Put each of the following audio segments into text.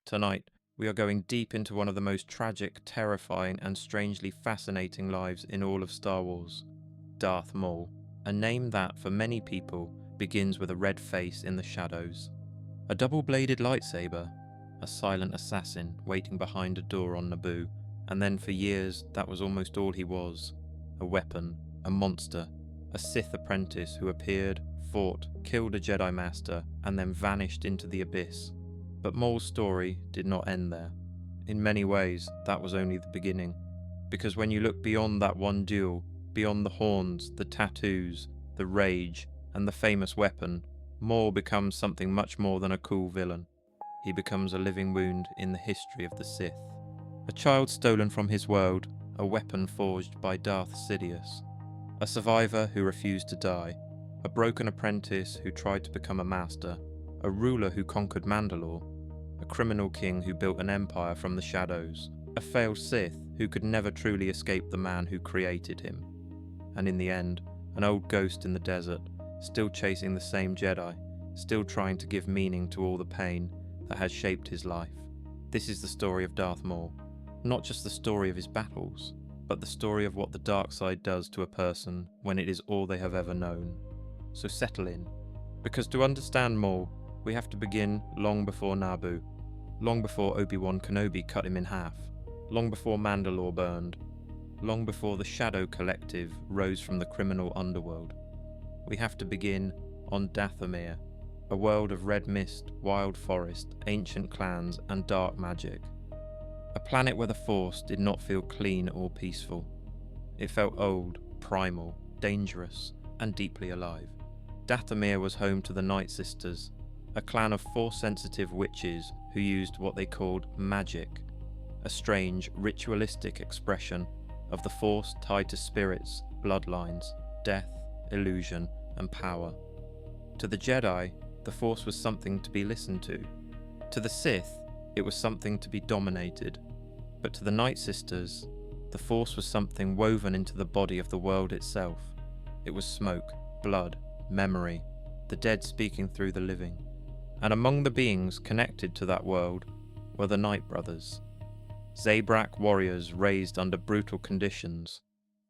Tonight, we are going deep into one of the most tragic, terrifying, and strangely fascinating lives in all of Star Wars. Darth Maul, a name that, for many people, begins with a red face in the shadows. A double-bladed lightsaber, a silent assassin waiting behind a door on Naboo, and then for years that was almost all he was. A weapon, a monster, a Sith apprentice who appeared, fought, killed a Jedi Master, and then vanished into the abyss. But Maul's story did not end there. In many ways, that was only the beginning. Because when you look beyond that one duel, beyond the horns, the tattoos, the rage, and the famous weapon, Maul becomes something much more than a cool villain. He becomes a living wound in the history of the Sith. A child stolen from his world, a weapon forged by Darth Sidious. A survivor who refused to die. A broken apprentice who tried to become a master. A ruler who conquered Mandalore. A criminal king who built an empire from the shadows. A failed Sith who could never truly escape the man who created him. And in the end, an old ghost in the desert, still chasing the same Jedi, still trying to give meaning to all the pain that has shaped his life. This is the story of Darth Maul. Not just the story of his battles, but the story of what the dark side does to a person when it is all they have ever known. So settle in, because to understand Maul, we have to begin long before Naboo, long before Obi-Wan Kenobi cut him in half, long before Mandalore burned, long before the Shadow Collective rose from the criminal underworld. We have to begin on Dathomir, a world of red mist, wild forest, ancient clans, and dark magic. A planet where the Force did not feel clean or peaceful. It felt old, primal, dangerous, and deeply alive. Dathomir was home to the Night Sisters, a clan of Force-sensitive witches who used what they called magic, a strange, ritualistic expression of the Force tied to spirits, bloodlines, death, illusion, and power. To the Jedi, the Force was something to be listened to. To the Sith, it was something to be dominated. But to the Night Sisters, the Force was something woven into the body of the world itself. It was smoke, blood, memory, the dead speaking through the living. And among the beings connected to that world were the Night Brothers. Zabrak warriors raised under brutal conditions,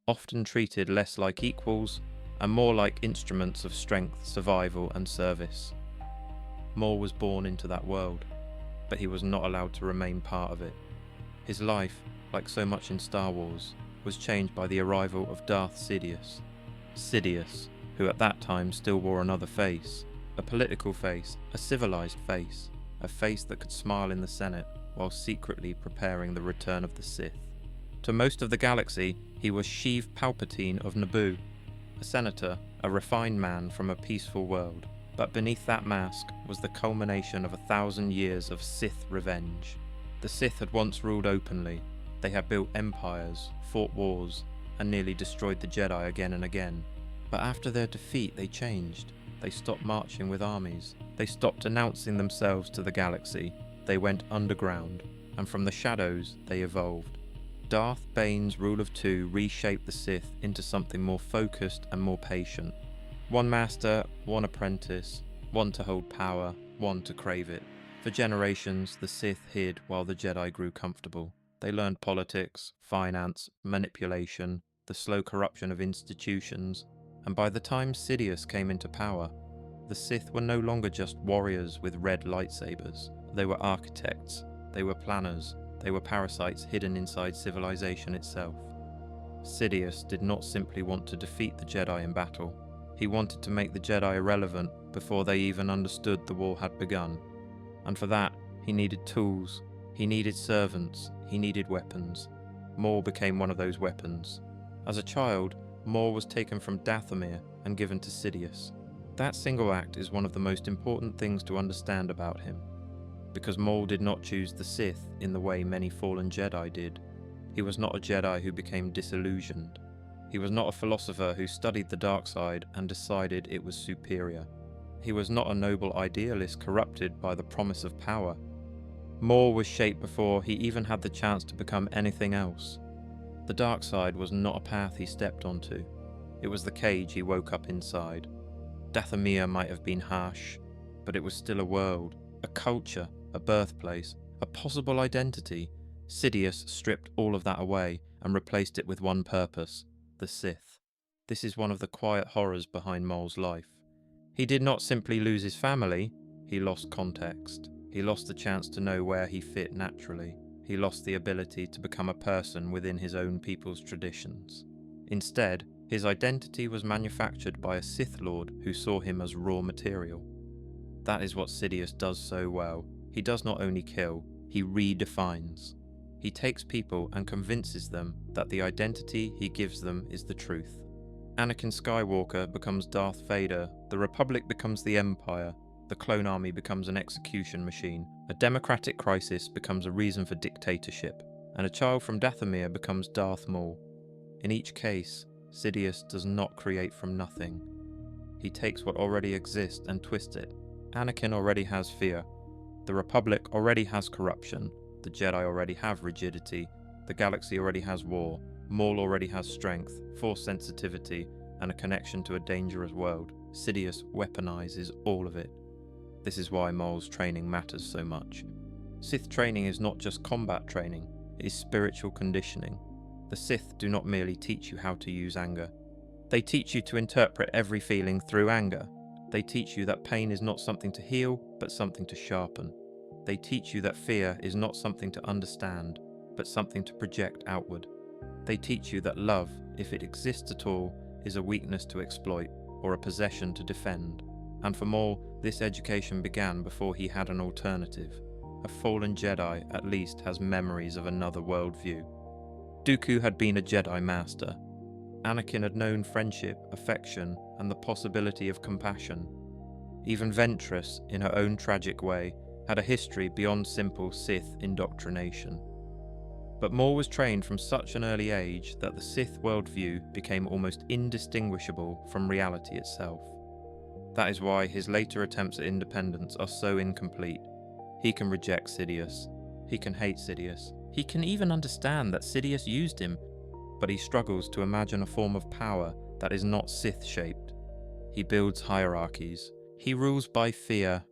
often treated less like equals and more like instruments of strength, survival, and service. Maul was born into that world, but he was not allowed to remain part of it. His life, like so much in Star Wars, was changed by the arrival of Darth Sidious. Sidious, who at that time still wore another face, a political face, a civilized face, a face that could smile in the Senate while secretly preparing the return of the Sith. To most of the galaxy, he was Sheev Palpatine of Naboo, a senator, a refined man from a peaceful world. But beneath that mask was the culmination of 1,000 years of Sith revenge. The Sith had once ruled openly. They had built empires, fought wars, and nearly destroyed the Jedi again and again. But after their defeat, they changed. They stopped marching with armies. They stopped announcing themselves to the galaxy. They went underground, and from the shadows, they evolved. Darth Bane's rule of two reshaped the Sith into something more focused and more patient. One master, one apprentice, one to hold power, one to crave it. For generations, the Sith hid while the Jedi grew comfortable. They learned politics, finance, manipulation, the slow corruption of institutions, and by the time Sidious came into power, the Sith were no longer just warriors with red lightsabers. They were architects, they were planners, they were parasites hidden inside civilization itself. Sidious did not simply want to defeat the Jedi in battle. He wanted to make the Jedi irrelevant before they even understood the war had begun. And for that, he needed tools, he needed servants, he needed weapons. Maul became one of those weapons. As a child, Maul was taken from Dathomir and given to Sidious. That single act is one of the most important things to understand about him. Because Maul did not choose the Sith in the way many fallen Jedi did. He was not a Jedi who became disillusioned. He was not a philosopher who studied the dark side and decided it was superior. He was not a noble idealist corrupted by the promise of power. Maul was shaped before he even had the chance to become anything else. The dark side was not a path he stepped onto. It was the cage he woke up inside. Dathomir might have been harsh, but it was still a world, a culture, a birthplace, A possible identity. Sidious stripped all of that away and replaced it with one purpose: the Sith. This is one of the quiet horrors behind Maul's life. He did not simply lose his family, he lost context. He lost the chance to know where he fit naturally. He lost the ability to become a person within his own people's traditions. Instead, his identity was manufactured by a Sith Lord who saw him as raw material. That is what Sidious does so well. He does not only kill, he redefines. He takes people and convinces them that the identity he gives them is the truth. Anakin Skywalker becomes Darth Vader, the Republic becomes the Empire, the clone army becomes an execution machine, a democratic crisis becomes a reason for dictatorship, and a child from Dathomir becomes Darth Maul. In each case, Sidious does not create from nothing. He takes what already exists and twists it. Anakin already has fear. The Republic already has corruption. The Jedi already have rigidity. The galaxy already has war. Maul already has strength, force sensitivity, and a connection to a dangerous world. Sidious weaponizes all of it. This is why Maul's training matters so much. Sith training is not just combat training, it is spiritual conditioning. The Sith do not merely teach you how to use anger. They teach you to interpret every feeling through anger. They teach you that pain is not something to heal, but something to sharpen. They teach you that fear is not something to understand, but something to project outward. They teach you that love, if it exists at all, is a weakness to exploit, or a possession to defend. And for Maul, this education began before he had an alternative. A fallen Jedi, at least, has memories of another worldview. Dooku had been a Jedi Master. Anakin had known friendship, affection, and the possibility of compassion. Even Ventress, in her own tragic way, had a history beyond simple Sith indoctrination. But Maul was trained from such an early age that the Sith worldview became almost indistinguishable from reality itself. That is why his later attempts at independence are so incomplete. He can reject Sidious. He can hate Sidious. He can even understand that Sidious used him, but he struggles to imagine a form of power that is not Sith-shaped. He builds hierarchies. He rules by fear.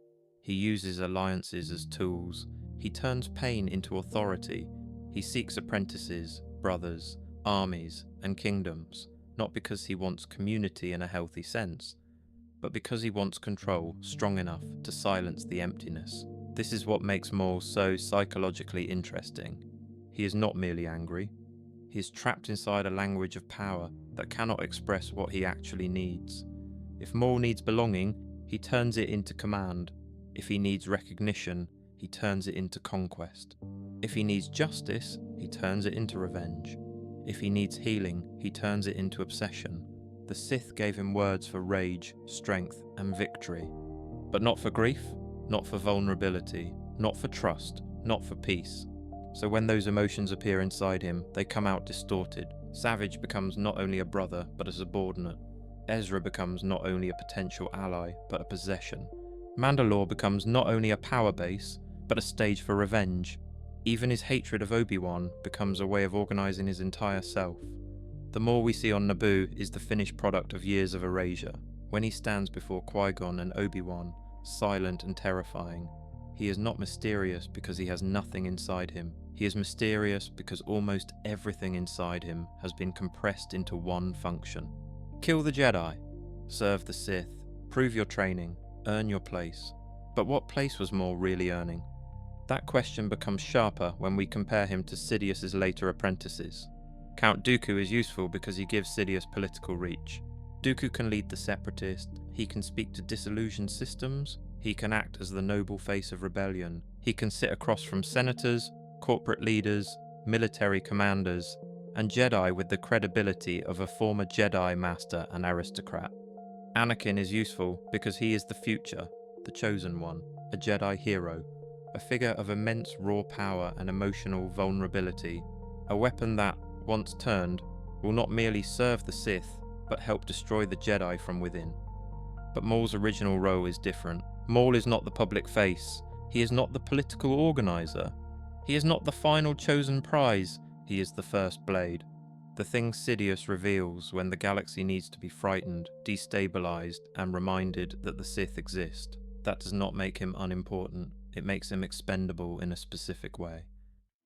He uses alliances as tools. He turns pain into authority. He seeks apprentices, brothers, armies, and kingdoms, not because he wants community in a healthy sense, but because he wants control strong enough to silence the emptiness. This is what makes Maul so psychologically interesting. He is not merely angry. He is trapped inside a language of power that cannot express what he actually needs. If Maul needs belonging, he turns it into command. If he needs recognition, he turns it into conquest. If he needs justice, he turns it into revenge. If he needs healing, he turns it into obsession. The Sith gave him words for rage, strength, and victory. But not for grief, not for vulnerability, not for trust, not for peace. So when those emotions appear inside him, they come out distorted. Savage becomes not only a brother, but a subordinate. Ezra becomes not only a potential ally, but a possession. Mandalore becomes not only a power base, but a stage for revenge. Even his hatred of Obi-Wan becomes a way of organizing his entire self. The Maul we see on Naboo is the finished product of years of erasure. When he stands before Qui-Gon and Obi-Wan, silent and terrifying, he is not mysterious because he has nothing inside him. He is mysterious because almost everything inside him has been compressed into one function. Kill the Jedi, serve the Sith, prove your training, earn your place. But what place was Maul really earning? That question becomes sharper when we compare him to Sidious's later apprentices. Count Dooku is useful because he gives Sidious political reach. Dooku can lead the Separatist, he can speak to disillusioned systems, he can act as the noble face of rebellion, he can sit across from senators, corporate leaders, military commanders, and Jedi with the credibility of a former Jedi Master and aristocrat. Anakin is useful because he is the future, the chosen one, a Jedi hero, a figure of immense raw power and emotional vulnerability, a weapon that, once turned, will not merely serve the Sith, but help destroy the Jedi from within. But Maul's original role is different. Maul is not the public face, he is not the political organizer, he is not the final chosen prize, he is the first blade. The thing Sidious reveals when the galaxy needs to be frightened, destabilized, and reminded that the Sith exist. That does not make him unimportant, it makes him expendable in a specific way.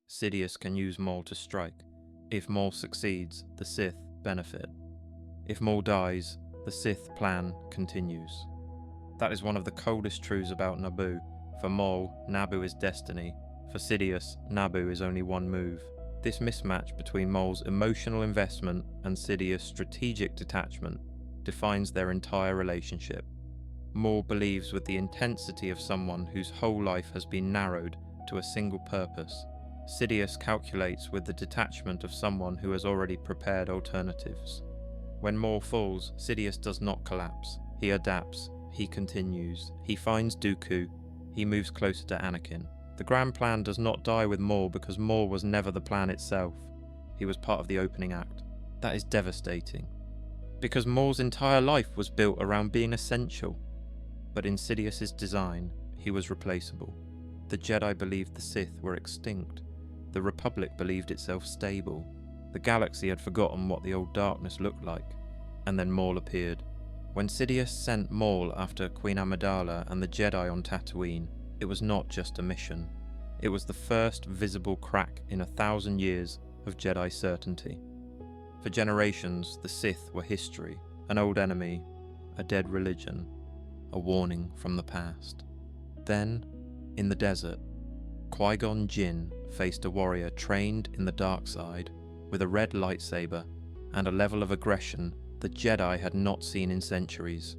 Sidious can use Maul to strike. If Maul succeeds, the Sith benefit. If Maul dies, the Sith plan continues. That is one of the coldest truths about Naboo. For Maul, Naboo is destiny. For Sidious, Naboo is only one move. This mismatch between Maul's emotional investment and Sidious' strategic detachment defines their entire relationship. Maul believes with the intensity of someone whose whole life has been narrowed to a single purpose. Sidious calculates with the detachment of someone who has already prepared alternatives. When Maul falls, Sidious does not collapse. He adapts, he continues, he finds Dooku, he moves closer to Anakin. The grand plan does not die with Maul because Maul was never the plan itself. He was part of the opening act. That is devastating. Because Maul's entire life was built around being essential. But in Sidious's design, he was replaceable. The Jedi believed the Sith were extinct. The Republic believed itself stable. The galaxy had forgotten what the old darkness looked like. And then Maul appeared. When Sidious sent Maul after Queen Amidala and the Jedi on Tatooine, it was not just a mission. It was the first visible crack in 1,000 years of Jedi certainty. For generations, the Sith were history, an old enemy, a dead religion, a warning from the past. Then, in the desert, Qui-Gon Jinn faced a warrior trained in the dark side with a red lightsaber and a level of aggression the Jedi had not seen in centuries.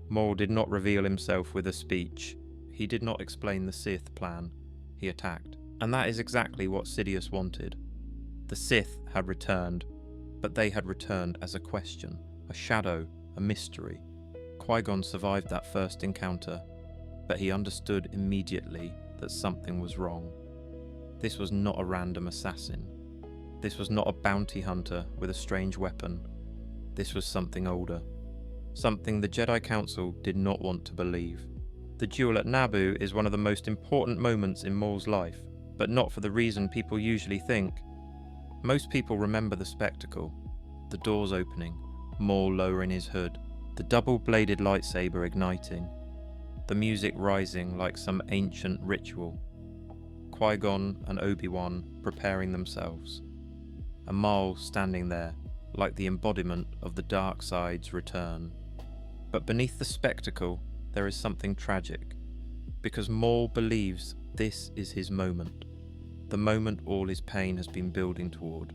Maul did not reveal himself with a speech. He did not explain the Sith plan. He attacked. And that is exactly what Sidious wanted. The Sith had returned, but they had returned as a question, a shadow, a mystery. Qui-Gon survived that first encounter, but he understood immediately that something was wrong. This was not a random assassin. This was not a bounty hunter with a strange weapon. This was something older. Something the Jedi Council did not want to believe. The duel at Naboo is one of the most important moments in Maul's life, but not for the reason people usually think. Most people remember the spectacle. The doors opening, Maul lowering his hood, the double-bladed lightsaber igniting, the music rising like some ancient ritual, Qui-Gon and Obi-Wan preparing themselves, and Maul standing there like the embodiment of the dark side's return. But beneath the spectacle, there is something tragic, because Maul believes this is his moment, the moment all his pain has been building toward.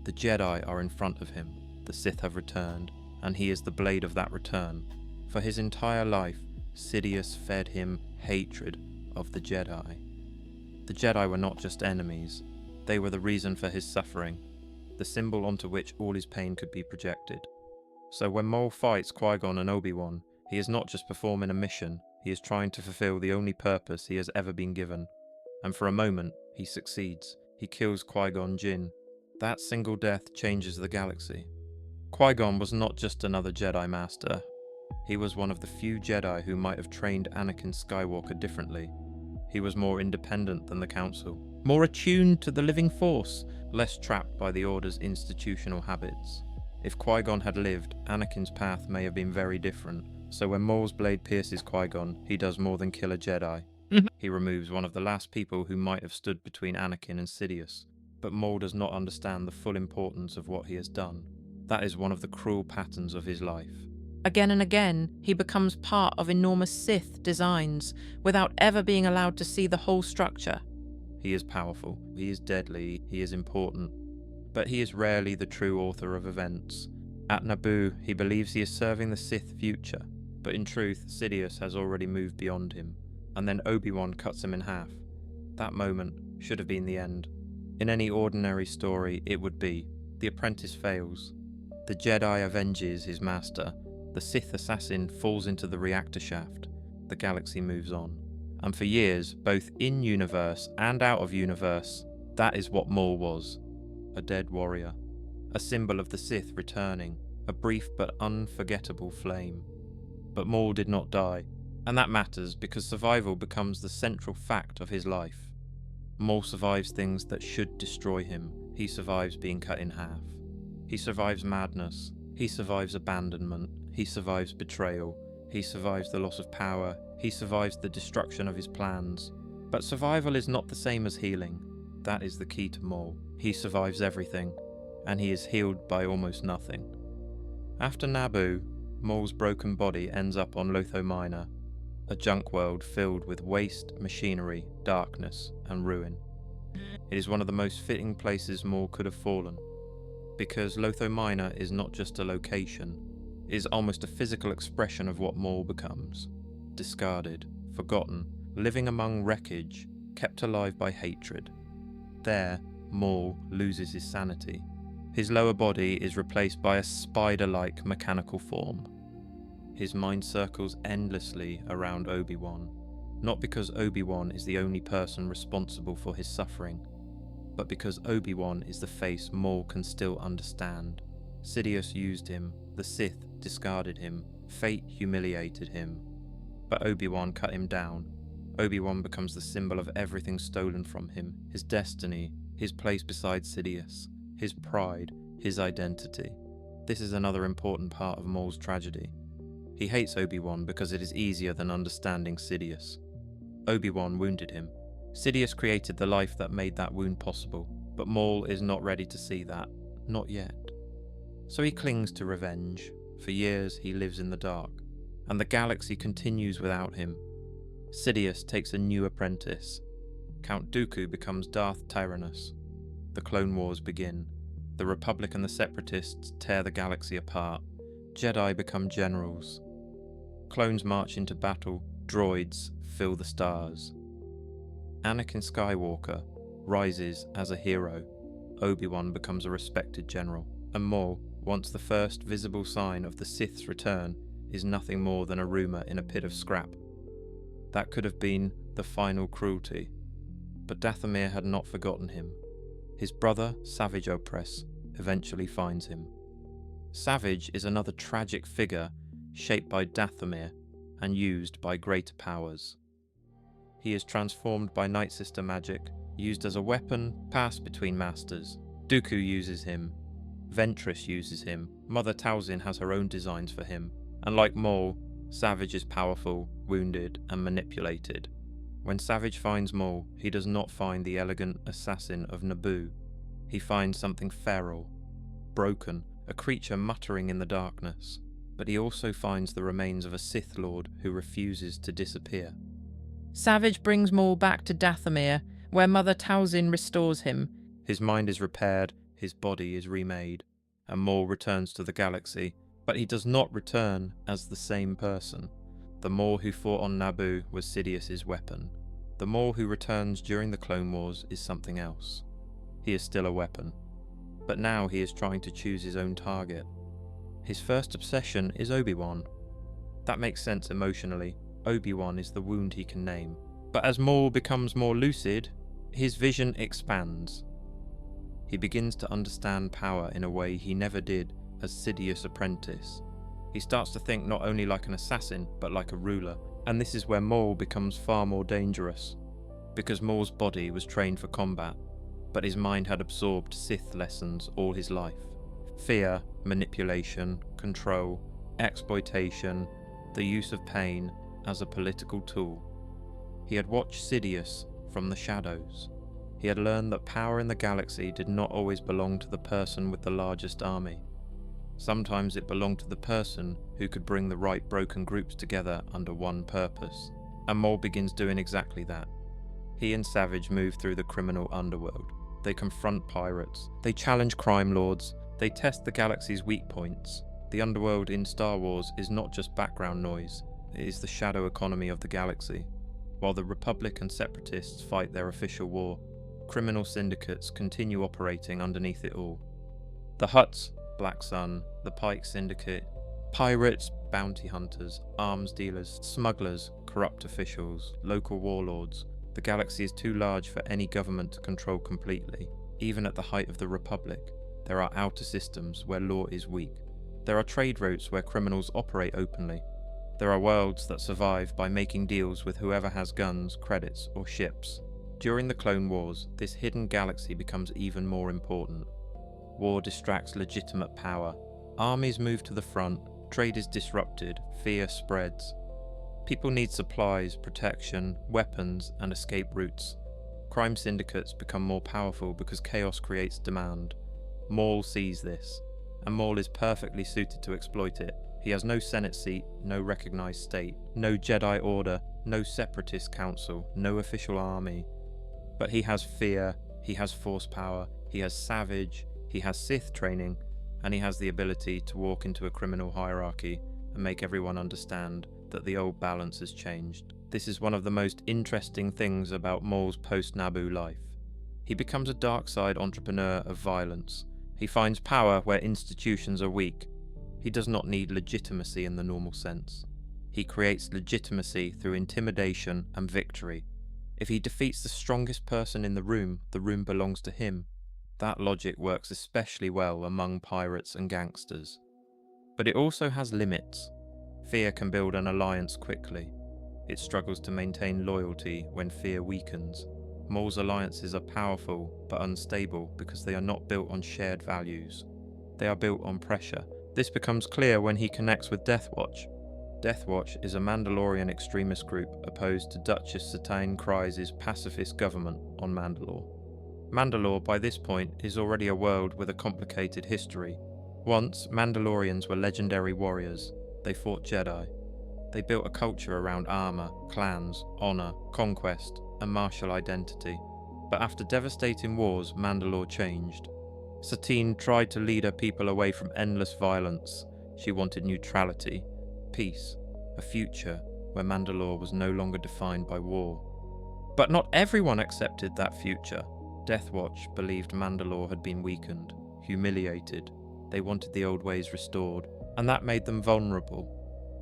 The Jedi are in front of him, the Sith have returned, and he is the blade of that return. For his entire life, Sidious fed him hatred of the Jedi. The Jedi were not just enemies, they were the reason for his suffering, the symbol onto which all his pain could be projected. So when Maul fights Qui-Gon and Obi-Wan, he is not just performing a mission, he is trying to fulfill the only purpose he has ever been given. And for a moment, he succeeds. He kills Qui-Gon Jinn. That single death changes the galaxy. Qui-Gon was not just another Jedi Master. He was one of the few Jedi who might have trained Anakin Skywalker differently. He was more independent than the Council, more attuned to the living Force, less trapped by the Order's institutional habits. If Qui-Gon had lived, Anakin's path may have been very different. So when Maul's blade pierces Qui-Gon, he does more than kill a Jedi. He removes one of the last people who might have stood between Anakin and Sidious. But Maul does not understand the full importance of what he has done. That is one of the cruel patterns of his life. Again and again, he becomes part of enormous Sith designs without ever being allowed to see the whole structure. He is powerful, he is deadly, he is important. But he is rarely the true author of events. At Naboo, he believes he is serving the Sith future, but in truth, Sidious has already moved beyond him. And then Obi-Wan cuts him in half. That moment should have been the end. In any ordinary story, it would be. The apprentice fails. The Jedi avenges his master. The Sith assassin falls into the reactor shaft. The galaxy moves on. And for years, both in-universe and out-of-universe, that is what Maul was. A dead warrior. A symbol of the Sith returning. A brief but unforgettable flame. But Maul did not die. And that matters because survival becomes the central fact of his life. Maul survives things that should destroy him. He survives being cut in half. He survives madness. He survives abandonment. He survives betrayal. He survives the loss of power, he survives the destruction of his plans. But survival is not the same as healing. That is the key to Maul. He survives everything, and he is healed by almost nothing. After Naboo, Maul's broken body ends up on Lotho Minor, a junk world filled with waste, machinery, darkness, and ruin. It is one of the most fitting places Maul could have fallen, because Lotho Minor is not just a location, it is almost a physical expression of what Maul becomes. Discarded, forgotten, living among wreckage, kept alive by hatred. There, Maul loses his sanity. His lower body is replaced by a spider-like mechanical form. His mind circles endlessly around Obi-Wan, not because Obi-Wan is the only person responsible for his suffering, but because Obi-Wan is the face Maul can still understand. Sidious used him, the Sith discarded him, fate humiliated him, but Obi-Wan cut him down. Obi-Wan becomes the symbol of everything stolen from him, his destiny, his place beside Sidious, his pride, his identity. This is another important part of Maul's tragedy. He hates Obi-Wan because it is easier than understanding Sidious. Obi-Wan wounded him. Sidious created the life that made that wound possible, but Maul is not ready to see that, not yet. So he clings to revenge. For years he lives in the dark, and the galaxy continues without him. Sidious takes a new apprentice. Count Dooku becomes Darth Tyrannus. The Clone Wars begin. The Republic and the Separatists tear the galaxy apart. Jedi become generals. Clones march into battle. Droids fill the stars. Anakin Skywalker rises as a hero. Obi-Wan becomes a respected general. And Maul, once the first visible sign of the Sith's return, is nothing more than a rumour in a pit of scrap. That could have been the final cruelty. But Dathomir had not forgotten him. His brother, Savage Opress, eventually finds him. Savage is another tragic figure shaped by Dathomir and used by greater powers. He is transformed by Night Sister magic, used as a weapon, passed between masters. Dooku uses him. Ventress uses him. Mother Talzin has her own designs for him. And like Maul, Savage is powerful, wounded, and manipulated. When Savage finds Maul, he does not find the elegant assassin of Naboo. He finds something feral, broken, a creature muttering in the darkness. But he also finds the remains of a Sith Lord who refuses to disappear. Savage brings Maul back to Dathomir, where Mother Talzin restores him. His mind is repaired, his body is remade, and Maul returns to the galaxy, but he does not return as the same person. The Maul who fought on Naboo was Sidious's weapon. The Maul who returns during the Clone Wars is something else. He is still a weapon, but now he is trying to choose his own target. His first obsession is Obi-Wan. That makes sense emotionally. Obi-Wan is the wound he can name. But as Maul becomes more lucid, his vision expands. He begins to understand power in a way he never did as Sidious' apprentice. He starts to think not only like an assassin, but like a ruler, and this is where Maul becomes far more dangerous, because Maul's body was trained for combat, but his mind had absorbed Sith lessons all his life. Fear, manipulation, control, exploitation, the use of pain as a political tool. He had watched Sidious from the shadows. He had learned that power in the galaxy did not always belong to the person with the largest army. Sometimes it belonged to the person who could bring the right broken groups together under one purpose. And Maul begins doing exactly that. He and Savage move through the criminal underworld. They confront pirates. They challenge crime lords. They test the galaxy's weak points. The underworld in Star Wars is not just background noise. It is the shadow economy of the galaxy. While the Republic and Separatists fight their official war, criminal syndicates continue operating underneath it all. The Hutts, Black Sun, the Pike Syndicate, pirates, bounty hunters, arms dealers, smugglers, corrupt officials, local warlords. The galaxy is too large for any government to control completely. Even at the height of the Republic, there are outer systems where law is weak. There are trade routes where criminals operate openly. There are worlds that survive by making deals with whoever has guns, credits, or ships. During the Clone Wars, this hidden galaxy becomes even more important. War distracts legitimate power. Armies move to the front, Trade is disrupted, fear spreads. People need supplies, protection, weapons, and escape routes. Crime syndicates become more powerful because chaos creates demand. Maul sees this, and Maul is perfectly suited to exploit it. He has no Senate seat, no recognized state, no Jedi Order, no Separatist Council, no official army. But he has fear, he has force power, he has Savage, he has Sith training, and he has the ability to walk into a criminal hierarchy and make everyone understand that the old balance has changed. This is one of the most interesting things about Maul's post-Naboo life. He becomes a dark side entrepreneur of violence. He finds power where institutions are weak. He does not need legitimacy in the normal sense. He creates legitimacy through intimidation and victory. If he defeats the strongest person in the room belongs to him. That logic works especially well among pirates and gangsters. But it also has limits. Fear can build an alliance quickly. It struggles to maintain loyalty when fear weakens. Maul's alliances are powerful but unstable because they are not built on shared values. They are built on pressure. This becomes clear when he connects with Death Watch. Death Watch is a Mandalorian extremist group opposed to Duchess Satine Kryze's pacifist government on Mandalore. Mandalore, by this point, is already a world with a complicated history. Once, Mandalorians were legendary warriors. They fought Jedi. They built a culture around armor, clans, honor, conquest, and martial identity. But after devastating wars, Mandalore changed. Satine tried to lead her people away from endless violence. She wanted neutrality, peace, a future where Mandalore was no longer defined by war. But not everyone accepted that future. Death Watch believed Mandalore had been weakened, humiliated. They wanted the old ways restored, and that made them vulnerable,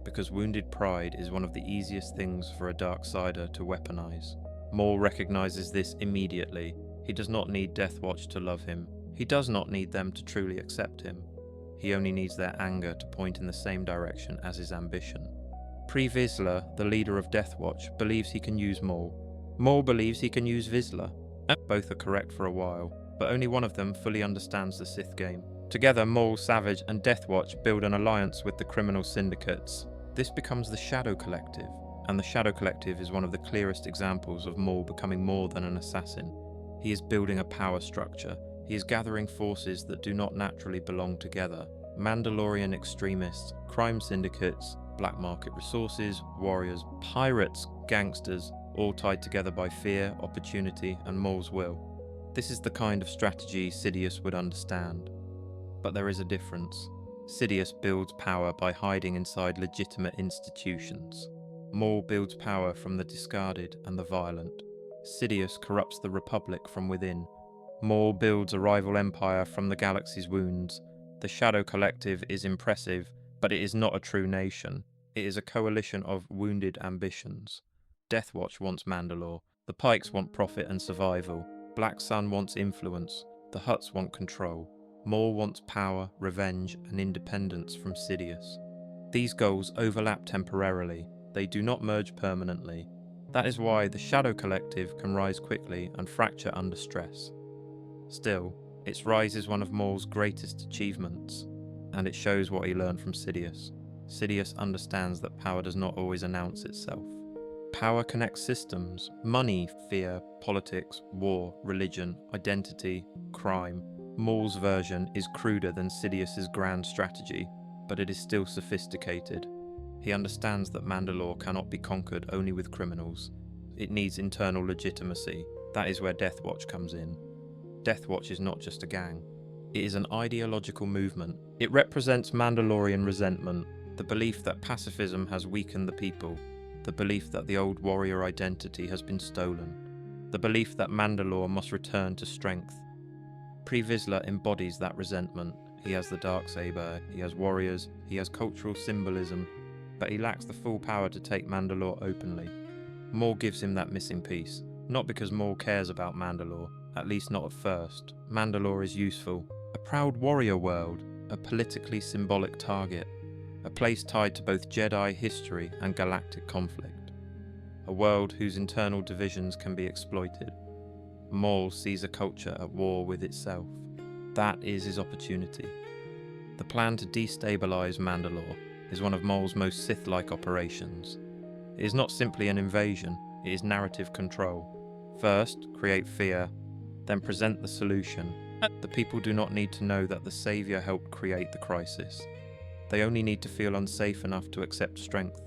because wounded pride is one of the easiest things for a Darksider to weaponize. Maul recognizes this immediately. He does not need Death Watch to love him. He does not need them to truly accept him. He only needs their anger to point in the same direction as his ambition. Pre Vizsla, the leader of Death Watch, believes he can use Maul. Maul believes he can use Vizsla. Both are correct for a while, but only one of them fully understands the Sith game. Together, Maul, Savage, and Death Watch build an alliance with the criminal syndicates. This becomes the Shadow Collective, and the Shadow Collective is one of the clearest examples of Maul becoming more than an assassin. He is building a power structure. He is gathering forces that do not naturally belong together. Mandalorian extremists, crime syndicates, black market resources, warriors, pirates, gangsters, all tied together by fear, opportunity, and Maul's will. This is the kind of strategy Sidious would understand. But there is a difference. Sidious builds power by hiding inside legitimate institutions. Maul builds power from the discarded and the violent. Sidious corrupts the Republic from within. Maul builds a rival empire from the galaxy's wounds. The Shadow Collective is impressive, but it is not a true nation. It is a coalition of wounded ambitions. Death Watch wants Mandalore. The Pikes want profit and survival. Black Sun wants influence. The Hutts want control. Maul wants power, revenge, and independence from Sidious. These goals overlap temporarily. They do not merge permanently. That is why the Shadow Collective can rise quickly and fracture under stress. Still, its rise is one of Maul's greatest achievements, and it shows what he learned from Sidious. Sidious understands that power does not always announce itself. Power connects systems: money, fear, politics, war, religion, identity, crime. Maul's version is cruder than Sidious's grand strategy, but it is still sophisticated. He understands that Mandalore cannot be conquered only with criminals. It needs internal legitimacy. That is where Death Watch comes in. Death Watch is not just a gang. It is an ideological movement. It represents Mandalorian resentment, the belief that pacifism has weakened the people, the belief that the old warrior identity has been stolen, the belief that Mandalore must return to strength. Pre Vizsla embodies that resentment. He has the Darksaber, he has warriors, he has cultural symbolism, but he lacks the full power to take Mandalore openly. Maul gives him that missing piece, not because Maul cares about Mandalore, at least not at first. Mandalore is useful. A proud warrior world, a politically symbolic target, a place tied to both Jedi history and galactic conflict. A world whose internal divisions can be exploited. Maul sees a culture at war with itself. That is his opportunity. The plan to destabilize Mandalore. is one of Maul's most Sith-like operations. It is not simply an invasion, it is narrative control. First, create fear, then present the solution. The people do not need to know that the Saviour helped create the crisis. They only need to feel unsafe enough to accept strength.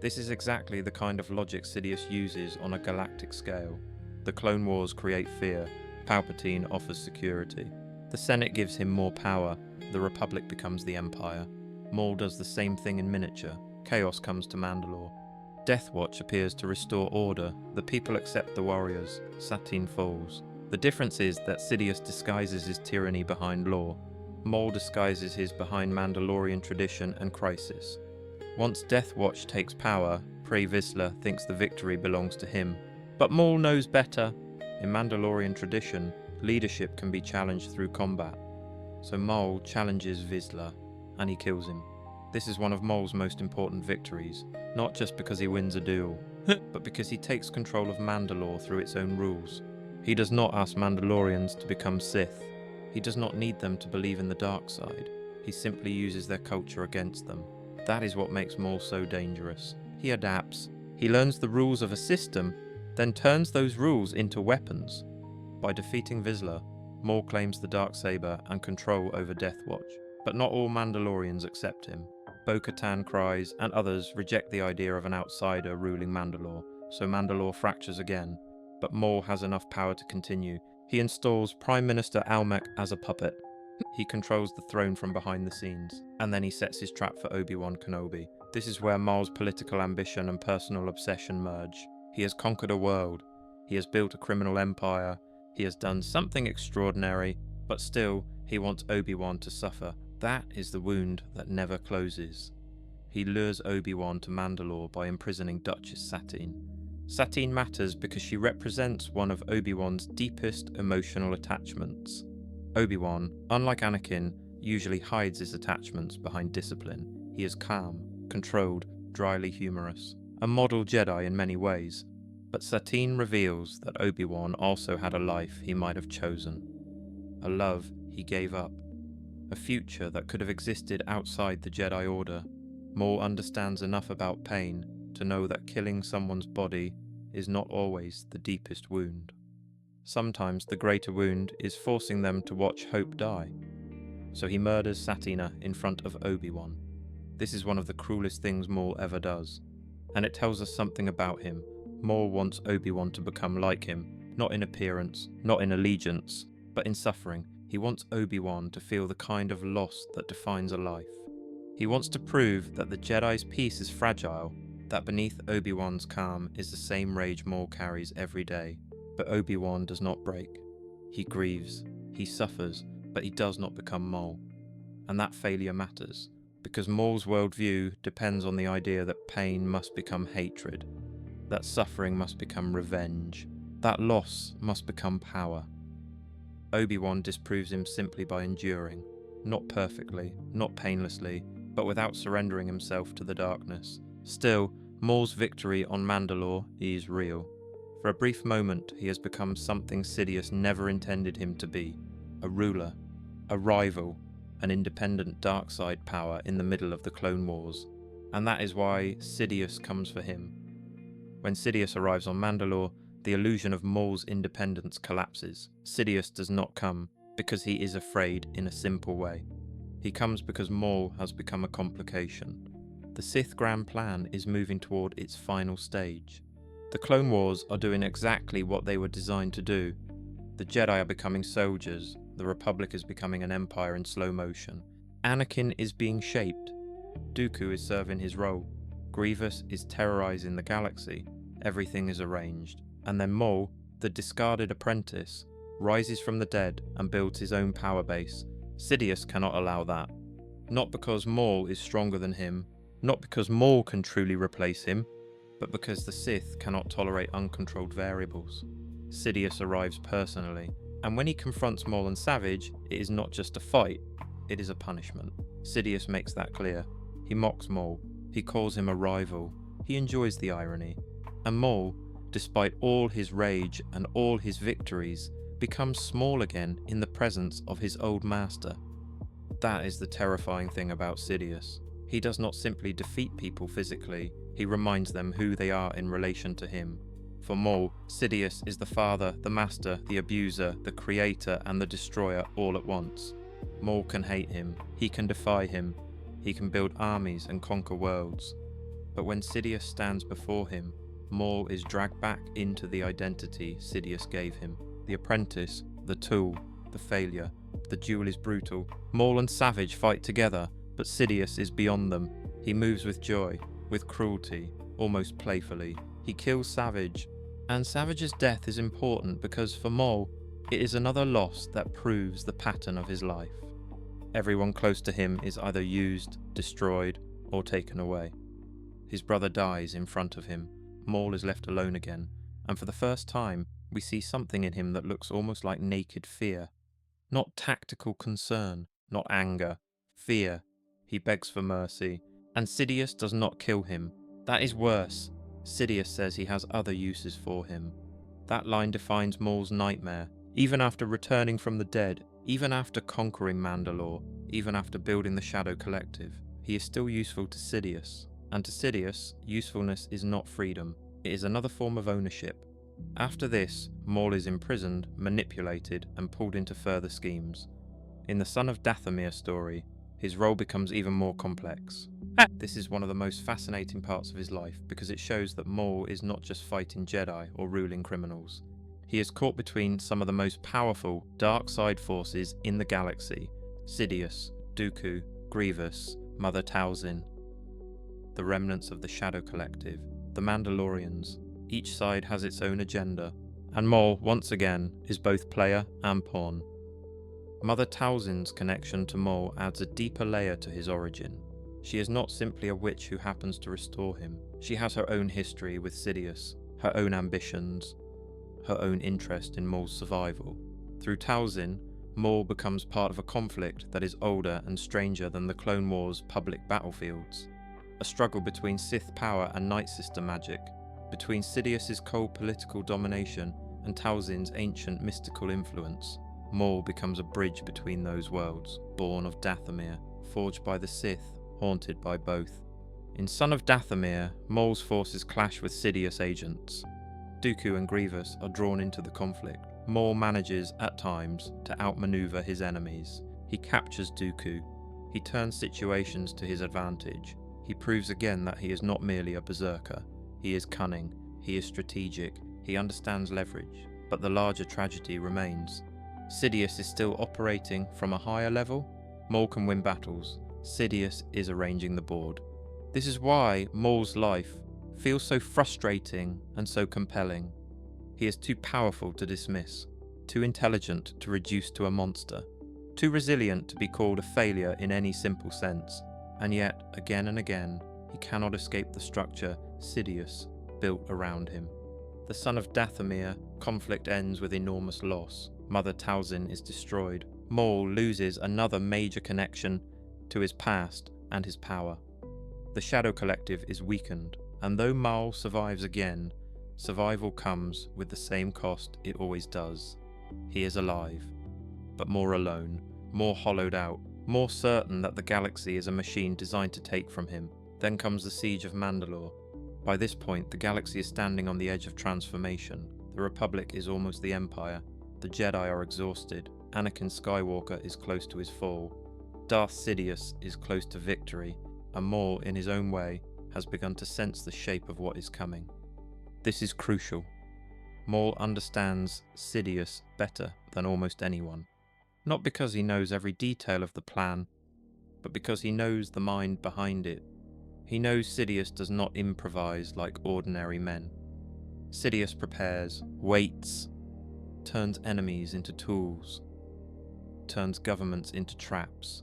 This is exactly the kind of logic Sidious uses on a galactic scale. The Clone Wars create fear, Palpatine offers security. The Senate gives him more power, the Republic becomes the Empire. Maul does the same thing in miniature, chaos comes to Mandalore. Death Watch appears to restore order, the people accept the warriors, Satine falls. The difference is that Sidious disguises his tyranny behind law. Maul disguises his behind Mandalorian tradition and crisis. Once Death Watch takes power, Pre Vizsla thinks the victory belongs to him. But Maul knows better. In Mandalorian tradition, leadership can be challenged through combat. So Maul challenges Vizsla, and he kills him. This is one of Maul's most important victories, not just because he wins a duel, but because he takes control of Mandalore through its own rules. He does not ask Mandalorians to become Sith. He does not need them to believe in the dark side. He simply uses their culture against them. That is what makes Maul so dangerous. He adapts. He learns the rules of a system, then turns those rules into weapons. By defeating Vizsla, Maul claims the Darksaber and control over Death Watch. But not all Mandalorians accept him. Bo-Katan cries, and others reject the idea of an outsider ruling Mandalore, so Mandalore fractures again. But Maul has enough power to continue. He installs Prime Minister Almec as a puppet. He controls the throne from behind the scenes, and then he sets his trap for Obi-Wan Kenobi. This is where Maul's political ambition and personal obsession merge. He has conquered a world. He has built a criminal empire. He has done something extraordinary, but still, he wants Obi-Wan to suffer. That is the wound that never closes. He lures Obi-Wan to Mandalore by imprisoning Duchess Satine. Satine matters because she represents one of Obi-Wan's deepest emotional attachments. Obi-Wan, unlike Anakin, usually hides his attachments behind discipline. He is calm, controlled, dryly humorous, a model Jedi in many ways. But Satine reveals that Obi-Wan also had a life he might have chosen, a love he gave up, a future that could have existed outside the Jedi Order. Maul understands enough about pain to know that killing someone's body is not always the deepest wound. Sometimes the greater wound is forcing them to watch hope die. So he murders Satina in front of Obi-Wan. This is one of the cruelest things Maul ever does, and it tells us something about him. Maul wants Obi-Wan to become like him, not in appearance, not in allegiance, but in suffering. He wants Obi-Wan to feel the kind of loss that defines a life. He wants to prove that the Jedi's peace is fragile, that beneath Obi-Wan's calm is the same rage Maul carries every day. But Obi-Wan does not break. He grieves, he suffers, but he does not become Maul. And that failure matters, because Maul's worldview depends on the idea that pain must become hatred, that suffering must become revenge, that loss must become power. Obi-Wan disproves him simply by enduring, not perfectly, not painlessly, but without surrendering himself to the darkness. Still, Maul's victory on Mandalore is real. For a brief moment, he has become something Sidious never intended him to be, a ruler, a rival, an independent dark side power in the middle of the Clone Wars. And that is why Sidious comes for him. When Sidious arrives on Mandalore, the illusion of Maul's independence collapses. Sidious does not come because he is afraid in a simple way. He comes because Maul has become a complication. The Sith Grand Plan is moving toward its final stage. The Clone Wars are doing exactly what they were designed to do. The Jedi are becoming soldiers, the Republic is becoming an empire in slow motion. Anakin is being shaped. Dooku is serving his role. Grievous is terrorizing the galaxy. Everything is arranged. And then Maul, the discarded apprentice, rises from the dead and builds his own power base. Sidious cannot allow that. Not because Maul is stronger than him, not because Maul can truly replace him, but because the Sith cannot tolerate uncontrolled variables. Sidious arrives personally, and when he confronts Maul and Savage, it is not just a fight, it is a punishment. Sidious makes that clear. He mocks Maul, he calls him a rival, he enjoys the irony. And Maul, despite all his rage and all his victories, becomes small again in the presence of his old master. That is the terrifying thing about Sidious. He does not simply defeat people physically, he reminds them who they are in relation to him. For Maul, Sidious is the father, the master, the abuser, the creator, and the destroyer all at once. Maul can hate him, he can defy him, he can build armies and conquer worlds. But when Sidious stands before him, Maul is dragged back into the identity Sidious gave him. The apprentice, the tool, the failure. The duel is brutal. Maul and Savage fight together, but Sidious is beyond them. He moves with joy, with cruelty, almost playfully. He kills Savage, and Savage's death is important because for Maul, it is another loss that proves the pattern of his life. Everyone close to him is either used, destroyed, or taken away. His brother dies in front of him. Maul is left alone again, and for the first time, we see something in him that looks almost like naked fear. Not tactical concern, not anger, fear. He begs for mercy, and Sidious does not kill him. That is worse. Sidious says he has other uses for him. That line defines Maul's nightmare. Even after returning from the dead, even after conquering Mandalore, even after building the Shadow Collective, he is still useful to Sidious. And to Sidious, usefulness is not freedom. It is another form of ownership. After this, Maul is imprisoned, manipulated, and pulled into further schemes. In the Son of Dathomir story, his role becomes even more complex. This is one of the most fascinating parts of his life because it shows that Maul is not just fighting Jedi or ruling criminals. He is caught between some of the most powerful dark side forces in the galaxy: Sidious, Dooku, Grievous, Mother Talzin, the remnants of the Shadow Collective, the Mandalorians. Each side has its own agenda, and Maul, once again, is both player and pawn. Mother Talzin's connection to Maul adds a deeper layer to his origin. She is not simply a witch who happens to restore him. She has her own history with Sidious, her own ambitions, her own interest in Maul's survival. Through Talzin, Maul becomes part of a conflict that is older and stranger than the Clone Wars' public battlefields. A struggle between Sith power and Night Sister magic, between Sidious's cold political domination and Talzin's ancient mystical influence. Maul becomes a bridge between those worlds, born of Dathomir, forged by the Sith, haunted by both. In Son of Dathomir, Maul's forces clash with Sidious agents. Dooku and Grievous are drawn into the conflict. Maul manages, at times, to outmaneuver his enemies. He captures Dooku. He turns situations to his advantage. He proves again that he is not merely a berserker. He is cunning, he is strategic, he understands leverage, but the larger tragedy remains. Sidious is still operating from a higher level. Maul can win battles. Sidious is arranging the board. This is why Maul's life feels so frustrating and so compelling. He is too powerful to dismiss, too intelligent to reduce to a monster, too resilient to be called a failure in any simple sense, and yet, again and again, he cannot escape the structure Sidious built around him. The Son of Dathomir, conflict ends with enormous loss. Mother Talzin is destroyed. Maul loses another major connection to his past and his power. The Shadow Collective is weakened, and though Maul survives again, survival comes with the same cost it always does. He is alive, but more alone, more hollowed out, more certain that the galaxy is a machine designed to take from him. Then comes the Siege of Mandalore. By this point, the galaxy is standing on the edge of transformation. The Republic is almost the Empire. The Jedi are exhausted. Anakin Skywalker is close to his fall. Darth Sidious is close to victory, and Maul, in his own way, has begun to sense the shape of what is coming. This is crucial. Maul understands Sidious better than almost anyone. Not because he knows every detail of the plan, but because he knows the mind behind it. He knows Sidious does not improvise like ordinary men. Sidious prepares, waits, turns enemies into tools, turns governments into traps,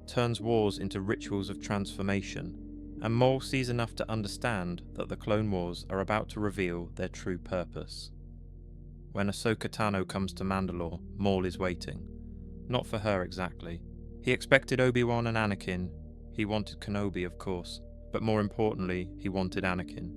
turns wars into rituals of transformation, and Maul sees enough to understand that the Clone Wars are about to reveal their true purpose. When Ahsoka Tano comes to Mandalore, Maul is waiting. Not for her exactly. He expected Obi-Wan and Anakin. He wanted Kenobi, of course, but more importantly, he wanted Anakin.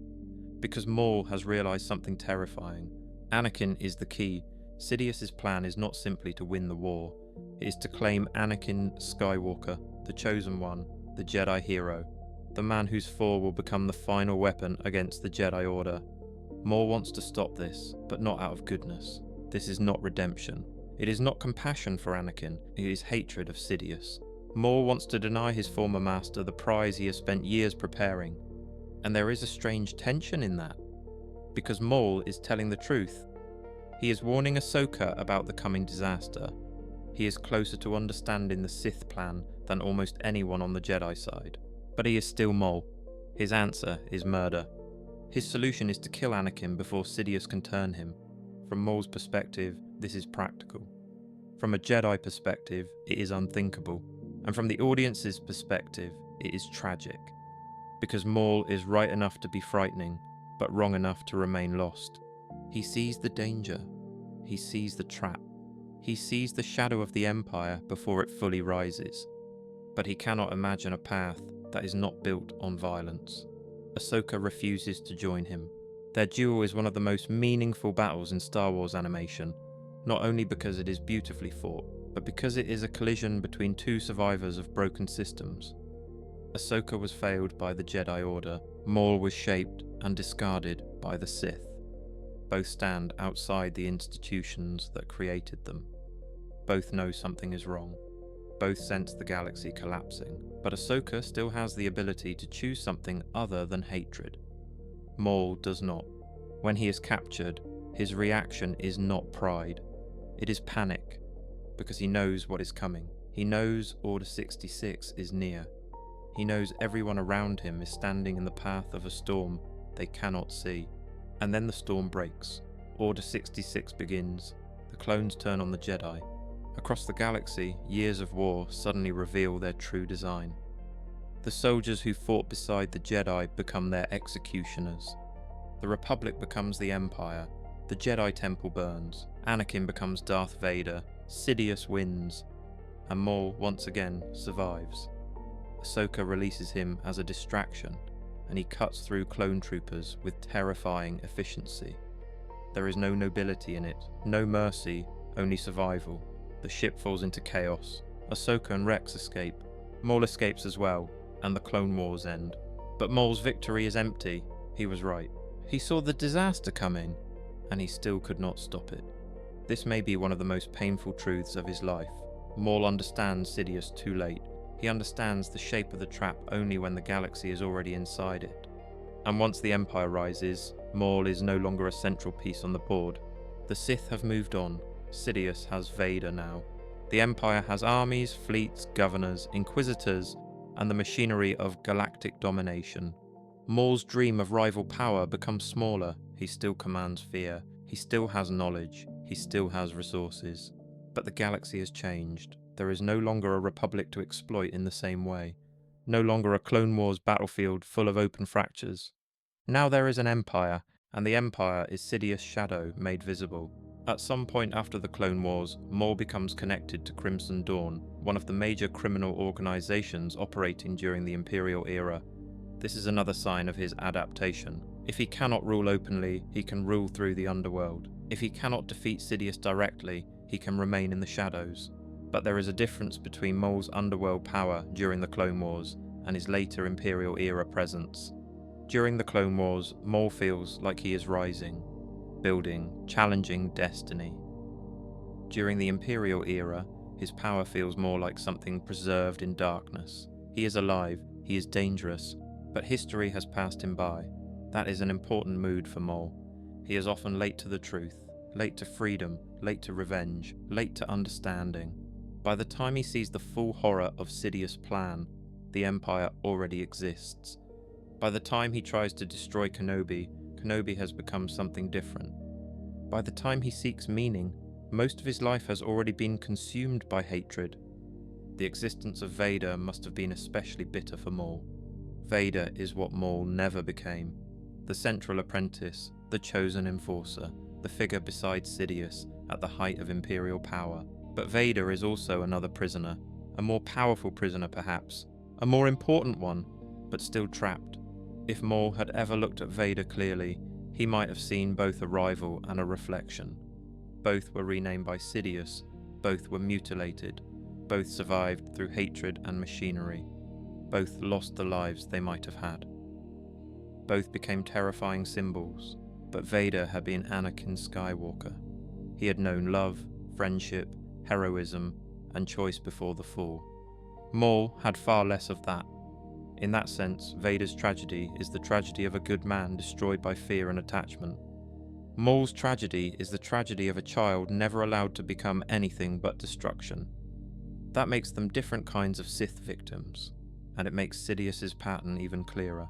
Because Maul has realized something terrifying. Anakin is the key. Sidious's plan is not simply to win the war. It is to claim Anakin Skywalker, the chosen one, the Jedi hero, the man whose fall will become the final weapon against the Jedi Order. Maul wants to stop this, but not out of goodness. This is not redemption. It is not compassion for Anakin, it is hatred of Sidious. Maul wants to deny his former master the prize he has spent years preparing. And there is a strange tension in that, because Maul is telling the truth. He is warning Ahsoka about the coming disaster. He is closer to understanding the Sith plan than almost anyone on the Jedi side. But he is still Maul. His answer is murder. His solution is to kill Anakin before Sidious can turn him. From Maul's perspective, this is practical. From a Jedi perspective, it is unthinkable. And from the audience's perspective, it is tragic. Because Maul is right enough to be frightening, but wrong enough to remain lost. He sees the danger. He sees the trap. He sees the shadow of the Empire before it fully rises. But he cannot imagine a path that is not built on violence. Ahsoka refuses to join him. Their duel is one of the most meaningful battles in Star Wars animation, not only because it is beautifully fought, but because it is a collision between two survivors of broken systems. Ahsoka was failed by the Jedi Order. Maul was shaped and discarded by the Sith. Both stand outside the institutions that created them. Both know something is wrong. Both sense the galaxy collapsing. But Ahsoka still has the ability to choose something other than hatred. Maul does not. When he is captured, his reaction is not pride. It is panic, because he knows what is coming. He knows Order 66 is near. He knows everyone around him is standing in the path of a storm they cannot see. And then the storm breaks. Order 66 begins. The clones turn on the Jedi. Across the galaxy, years of war suddenly reveal their true design. The soldiers who fought beside the Jedi become their executioners. The Republic becomes the Empire. The Jedi Temple burns. Anakin becomes Darth Vader. Sidious wins. And Maul once again survives. Ahsoka releases him as a distraction, and he cuts through clone troopers with terrifying efficiency. There is no nobility in it, no mercy, only survival. The ship falls into chaos. Ahsoka and Rex escape. Maul escapes as well, and the Clone Wars end. But Maul's victory is empty. He was right. He saw the disaster coming, and he still could not stop it. This may be one of the most painful truths of his life. Maul understands Sidious too late. He understands the shape of the trap only when the galaxy is already inside it. And once the Empire rises, Maul is no longer a central piece on the board. The Sith have moved on. Sidious has Vader now. The Empire has armies, fleets, governors, inquisitors, and the machinery of galactic domination. Maul's dream of rival power becomes smaller. He still commands fear. He still has knowledge. He still has resources. But the galaxy has changed. There is no longer a republic to exploit in the same way. No longer a Clone Wars battlefield full of open fractures. Now there is an empire, and the empire is Sidious' shadow made visible. At some point after the Clone Wars, Maul becomes connected to Crimson Dawn, one of the major criminal organizations operating during the Imperial era. This is another sign of his adaptation. If he cannot rule openly, he can rule through the underworld. If he cannot defeat Sidious directly, he can remain in the shadows. But there is a difference between Maul's underworld power during the Clone Wars and his later Imperial era presence. During the Clone Wars, Maul feels like he is rising, building, challenging destiny. During the Imperial era, his power feels more like something preserved in darkness. He is alive, he is dangerous, but history has passed him by. That is an important mood for Maul. He is often late to the truth, late to freedom, late to revenge, late to understanding. By the time he sees the full horror of Sidious' plan, the Empire already exists. By the time he tries to destroy Kenobi, Kenobi has become something different. By the time he seeks meaning, most of his life has already been consumed by hatred. The existence of Vader must have been especially bitter for Maul. Vader is what Maul never became. The central apprentice, the chosen enforcer, the figure beside Sidious at the height of Imperial power. But Vader is also another prisoner, a more powerful prisoner perhaps, a more important one, but still trapped. If Maul had ever looked at Vader clearly, he might have seen both a rival and a reflection. Both were renamed by Sidious, both were mutilated, both survived through hatred and machinery. both lost the lives they might have had. Both became terrifying symbols, but Vader had been Anakin Skywalker. He had known love, friendship, heroism, and choice before the fall. Maul had far less of that. In that sense, Vader's tragedy is the tragedy of a good man destroyed by fear and attachment. Maul's tragedy is the tragedy of a child never allowed to become anything but destruction. That makes them different kinds of Sith victims, and it makes Sidious's pattern even clearer.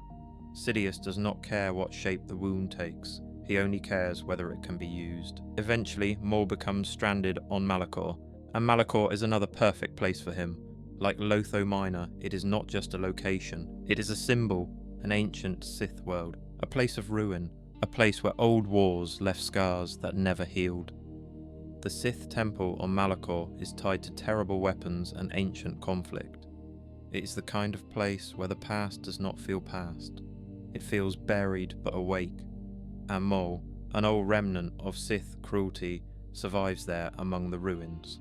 Sidious does not care what shape the wound takes, he only cares whether it can be used. Eventually, Maul becomes stranded on Malachor, and Malachor is another perfect place for him. Like Lotho Minor, it is not just a location, it is a symbol, an ancient Sith world, a place of ruin, a place where old wars left scars that never healed. The Sith temple on Malachor is tied to terrible weapons and ancient conflict. It is the kind of place where the past does not feel past. It feels buried but awake. And Maul, an old remnant of Sith cruelty, survives there among the ruins.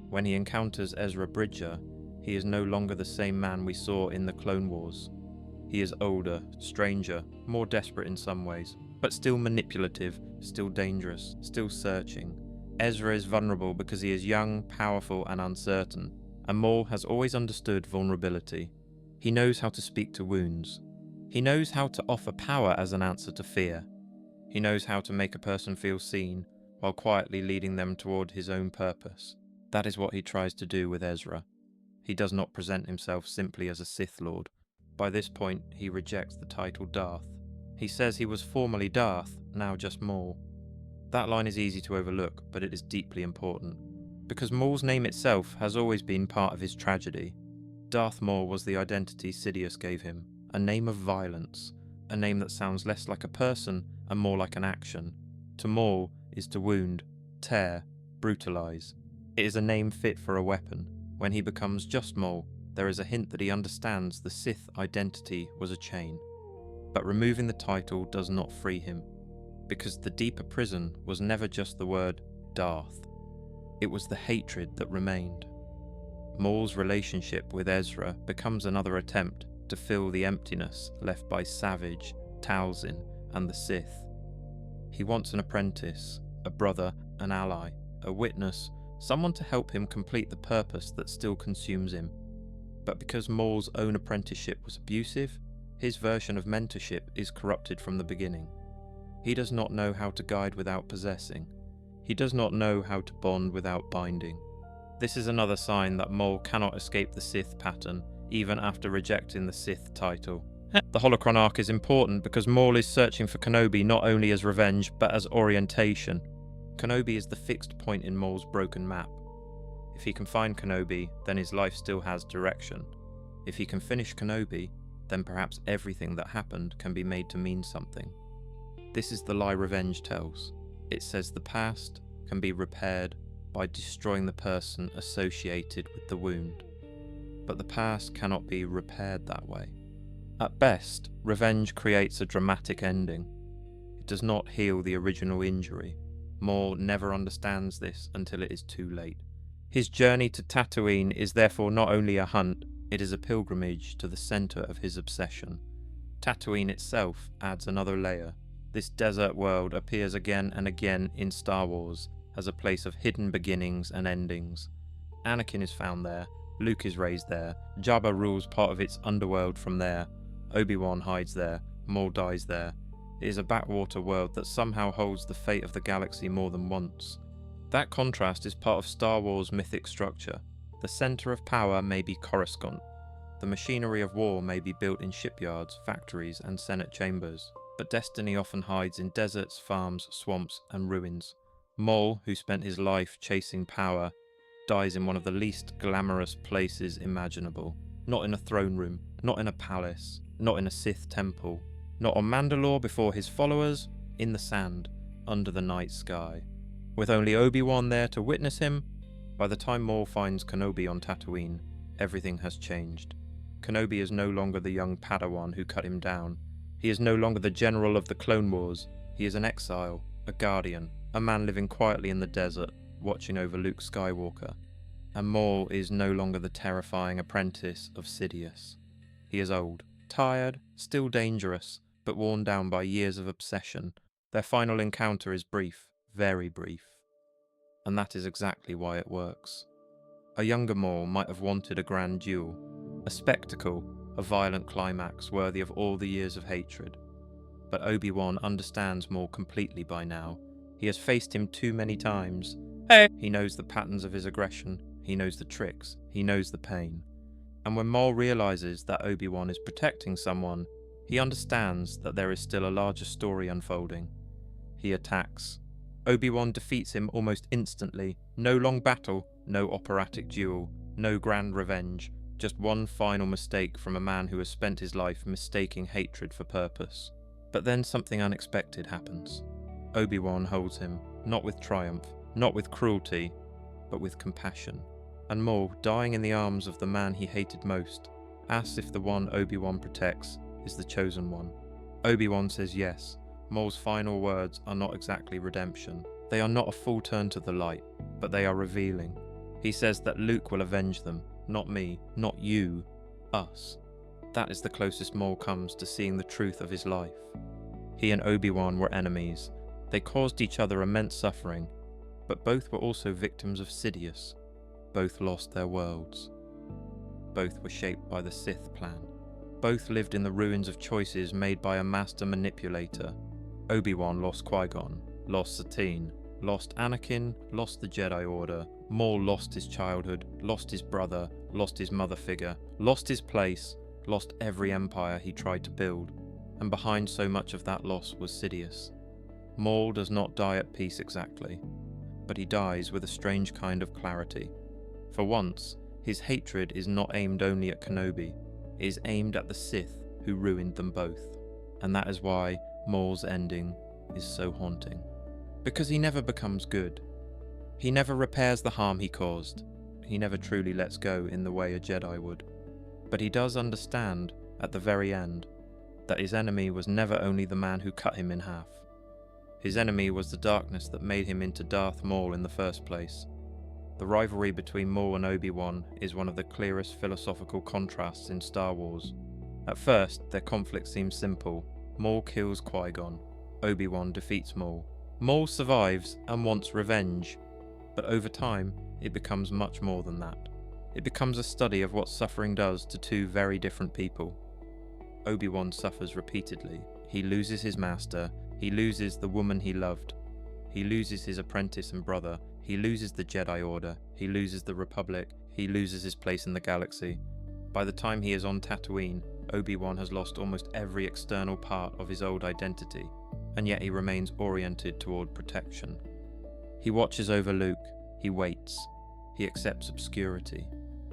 When he encounters Ezra Bridger, he is no longer the same man we saw in the Clone Wars. He is older, stranger, more desperate in some ways, but still manipulative, still dangerous, still searching. Ezra is vulnerable because he is young, powerful, and uncertain, and Maul has always understood vulnerability. He knows how to speak to wounds. He knows how to offer power as an answer to fear. He knows how to make a person feel seen, while quietly leading them toward his own purpose. That is what he tries to do with Ezra. He does not present himself simply as a Sith Lord. By this point, he rejects the title Darth. He says he was formerly Darth, now just Maul. That line is easy to overlook, but it is deeply important, because Maul's name itself has always been part of his tragedy. Darth Maul was the identity Sidious gave him, a name of violence, a name that sounds less like a person and more like an action. To Maul is to wound, tear, brutalize. It is a name fit for a weapon. When he becomes just Maul, there is a hint that he understands the Sith identity was a chain. But removing the title does not free him, because the deeper prison was never just the word Darth. It was the hatred that remained. Maul's relationship with Ezra becomes another attempt to fill the emptiness left by Savage, Talzin, and the Sith. He wants an apprentice, a brother, an ally, a witness, someone to help him complete the purpose that still consumes him. But because Maul's own apprenticeship was abusive, his version of mentorship is corrupted from the beginning. He does not know how to guide without possessing. He does not know how to bond without binding. This is another sign that Maul cannot escape the Sith pattern, even after rejecting the Sith title. The Holocron arc is important because Maul is searching for Kenobi not only as revenge, but as orientation. Kenobi is the fixed point in Maul's broken map. If he can find Kenobi, then his life still has direction. If he can finish Kenobi, then perhaps everything that happened can be made to mean something. This is the lie revenge tells. It says the past can be repaired by destroying the person associated with the wound. But the past cannot be repaired that way. At best, revenge creates a dramatic ending. It does not heal the original injury. Maul never understands this until it is too late. His journey to Tatooine is therefore not only a hunt, it is a pilgrimage to the centre of his obsession. Tatooine itself adds another layer. This desert world appears again and again in Star Wars as a place of hidden beginnings and endings. Anakin is found there, Luke is raised there, Jabba rules part of its underworld from there, Obi-Wan hides there, Maul dies there. It is a backwater world that somehow holds the fate of the galaxy more than once. That contrast is part of Star Wars' mythic structure. The centre of power may be Coruscant. The machinery of war may be built in shipyards, factories, and Senate chambers. But destiny often hides in deserts, farms, swamps, and ruins. Maul, who spent his life chasing power, dies in one of the least glamorous places imaginable. Not in a throne room, not in a palace, not in a Sith temple, not on Mandalore before his followers, in the sand, under the night sky. With only Obi-Wan there to witness him, by the time Maul finds Kenobi on Tatooine, everything has changed. Kenobi is no longer the young Padawan who cut him down. He is no longer the general of the Clone Wars. He is an exile, a guardian, a man living quietly in the desert, watching over Luke Skywalker. And Maul is no longer the terrifying apprentice of Sidious. He is old, tired, still dangerous, but worn down by years of obsession. Their final encounter is brief, very brief. And that is exactly why it works. A younger Maul might have wanted a grand duel, a spectacle, a violent climax worthy of all the years of hatred. But Obi-Wan understands Maul completely by now. He has faced him too many times. He knows the patterns of his aggression, he knows the tricks, he knows the pain. And when Maul realizes that Obi-Wan is protecting someone, he understands that there is still a larger story unfolding. He attacks. Obi-Wan defeats him almost instantly. No long battle, no operatic duel, no grand revenge, just one final mistake from a man who has spent his life mistaking hatred for purpose. But then something unexpected happens. Obi-Wan holds him, not with triumph, not with cruelty, but with compassion. And Maul, dying in the arms of the man he hated most, asks if the one Obi-Wan protects is the chosen one. Obi-Wan says yes. Maul's final words are not exactly redemption. They are not a full turn to the light, but they are revealing. He says that Luke will avenge them, not me, not you, us. That is the closest Maul comes to seeing the truth of his life. He and Obi-Wan were enemies. They caused each other immense suffering, but both were also victims of Sidious. Both lost their worlds. Both were shaped by the Sith plan. Both lived in the ruins of choices made by a master manipulator. Obi-Wan lost Qui-Gon, lost Satine, lost Anakin, lost the Jedi Order. Maul lost his childhood, lost his brother, lost his mother figure, lost his place, lost every empire he tried to build. And behind so much of that loss was Sidious. Maul does not die at peace exactly, but he dies with a strange kind of clarity. For once, his hatred is not aimed only at Kenobi, it is aimed at the Sith who ruined them both. And that is why Maul's ending is so haunting. Because he never becomes good. He never repairs the harm he caused. He never truly lets go in the way a Jedi would. But he does understand, at the very end, that his enemy was never only the man who cut him in half. His enemy was the darkness that made him into Darth Maul in the first place. The rivalry between Maul and Obi-Wan is one of the clearest philosophical contrasts in Star Wars. At first, their conflict seems simple. Maul kills Qui-Gon. Obi-Wan defeats Maul. Maul survives and wants revenge. But over time, it becomes much more than that. It becomes a study of what suffering does to two very different people. Obi-Wan suffers repeatedly. He loses his master. He loses the woman he loved. He loses his apprentice and brother. He loses the Jedi Order. He loses the Republic. He loses his place in the galaxy. By the time he is on Tatooine, Obi-Wan has lost almost every external part of his old identity, and yet he remains oriented toward protection. He watches over Luke. He waits. He accepts obscurity.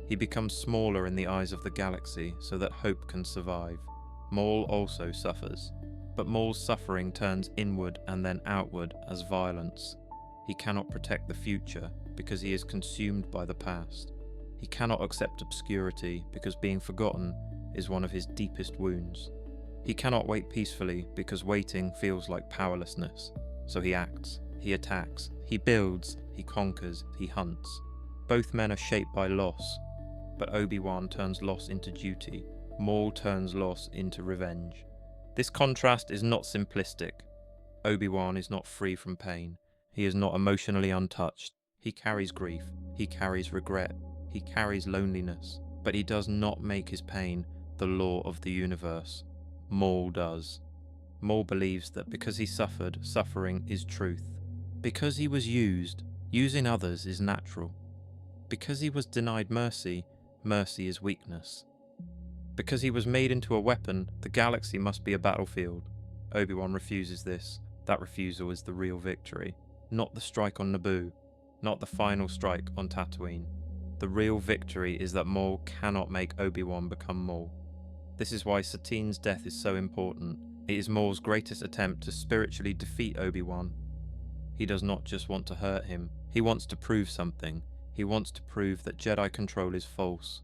He becomes smaller in the eyes of the galaxy so that hope can survive. Maul also suffers, but Maul's suffering turns inward and then outward as violence. He cannot protect the future because he is consumed by the past. He cannot accept obscurity because being forgotten is one of his deepest wounds. He cannot wait peacefully because waiting feels like powerlessness. So he acts, he attacks, he builds, he conquers, he hunts. Both men are shaped by loss, but Obi-Wan turns loss into duty. Maul turns loss into revenge. This contrast is not simplistic. Obi-Wan is not free from pain. He is not emotionally untouched. He carries grief. He carries regret. He carries loneliness. But he does not make his pain the law of the universe. Maul does. Maul believes that because he suffered, suffering is truth. Because he was used, using others is natural. Because he was denied mercy, mercy is weakness. Because he was made into a weapon, the galaxy must be a battlefield. Obi-Wan refuses this. That refusal is the real victory. Not the strike on Naboo. Not the final strike on Tatooine. The real victory is that Maul cannot make Obi-Wan become Maul. This is why Satine's death is so important. It is Maul's greatest attempt to spiritually defeat Obi-Wan. He does not just want to hurt him. He wants to prove something. He wants to prove that Jedi control is false.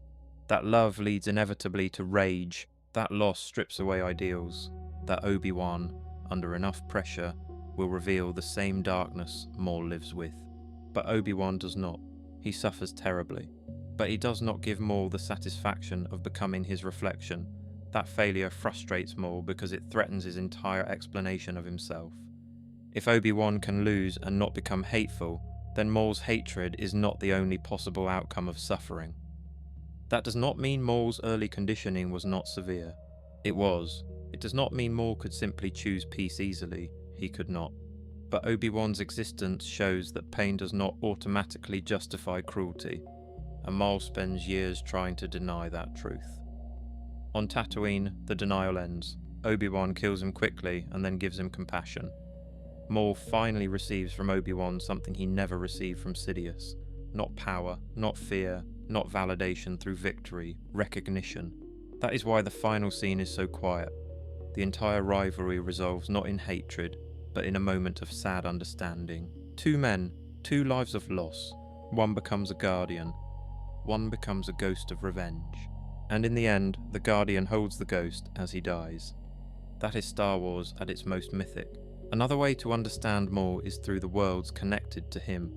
That love leads inevitably to rage. That loss strips away ideals. That Obi-Wan, under enough pressure, will reveal the same darkness Maul lives with. But Obi-Wan does not. He suffers terribly. But he does not give Maul the satisfaction of becoming his reflection. That failure frustrates Maul because it threatens his entire explanation of himself. If Obi-Wan can lose and not become hateful, then Maul's hatred is not the only possible outcome of suffering. That does not mean Maul's early conditioning was not severe. It was. It does not mean Maul could simply choose peace easily. He could not. But Obi-Wan's existence shows that pain does not automatically justify cruelty, and Maul spends years trying to deny that truth. On Tatooine, the denial ends. Obi-Wan kills him quickly and then gives him compassion. Maul finally receives from Obi-Wan something he never received from Sidious. Not power, not fear, not validation through victory, recognition. That is why the final scene is so quiet. The entire rivalry resolves not in hatred, but in a moment of sad understanding. Two men, two lives of loss. One becomes a guardian. One becomes a ghost of revenge. And in the end, the guardian holds the ghost as he dies. That is Star Wars at its most mythic. Another way to understand Maul is through the worlds connected to him.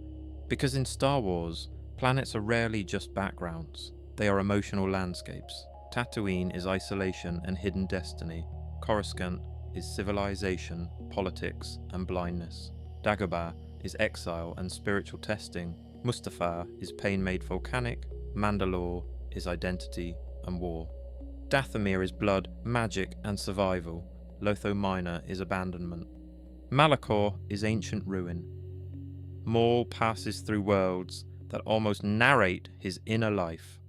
Because in Star Wars, planets are rarely just backgrounds. They are emotional landscapes. Tatooine is isolation and hidden destiny. Coruscant is civilization, politics, and blindness. Dagobah is exile and spiritual testing. Mustafar is pain made volcanic. Mandalore is identity and war. Dathomir is blood, magic, and survival. Lotho Minor is abandonment. Malachor is ancient ruin. Maul passes through worlds that almost narrate his inner life.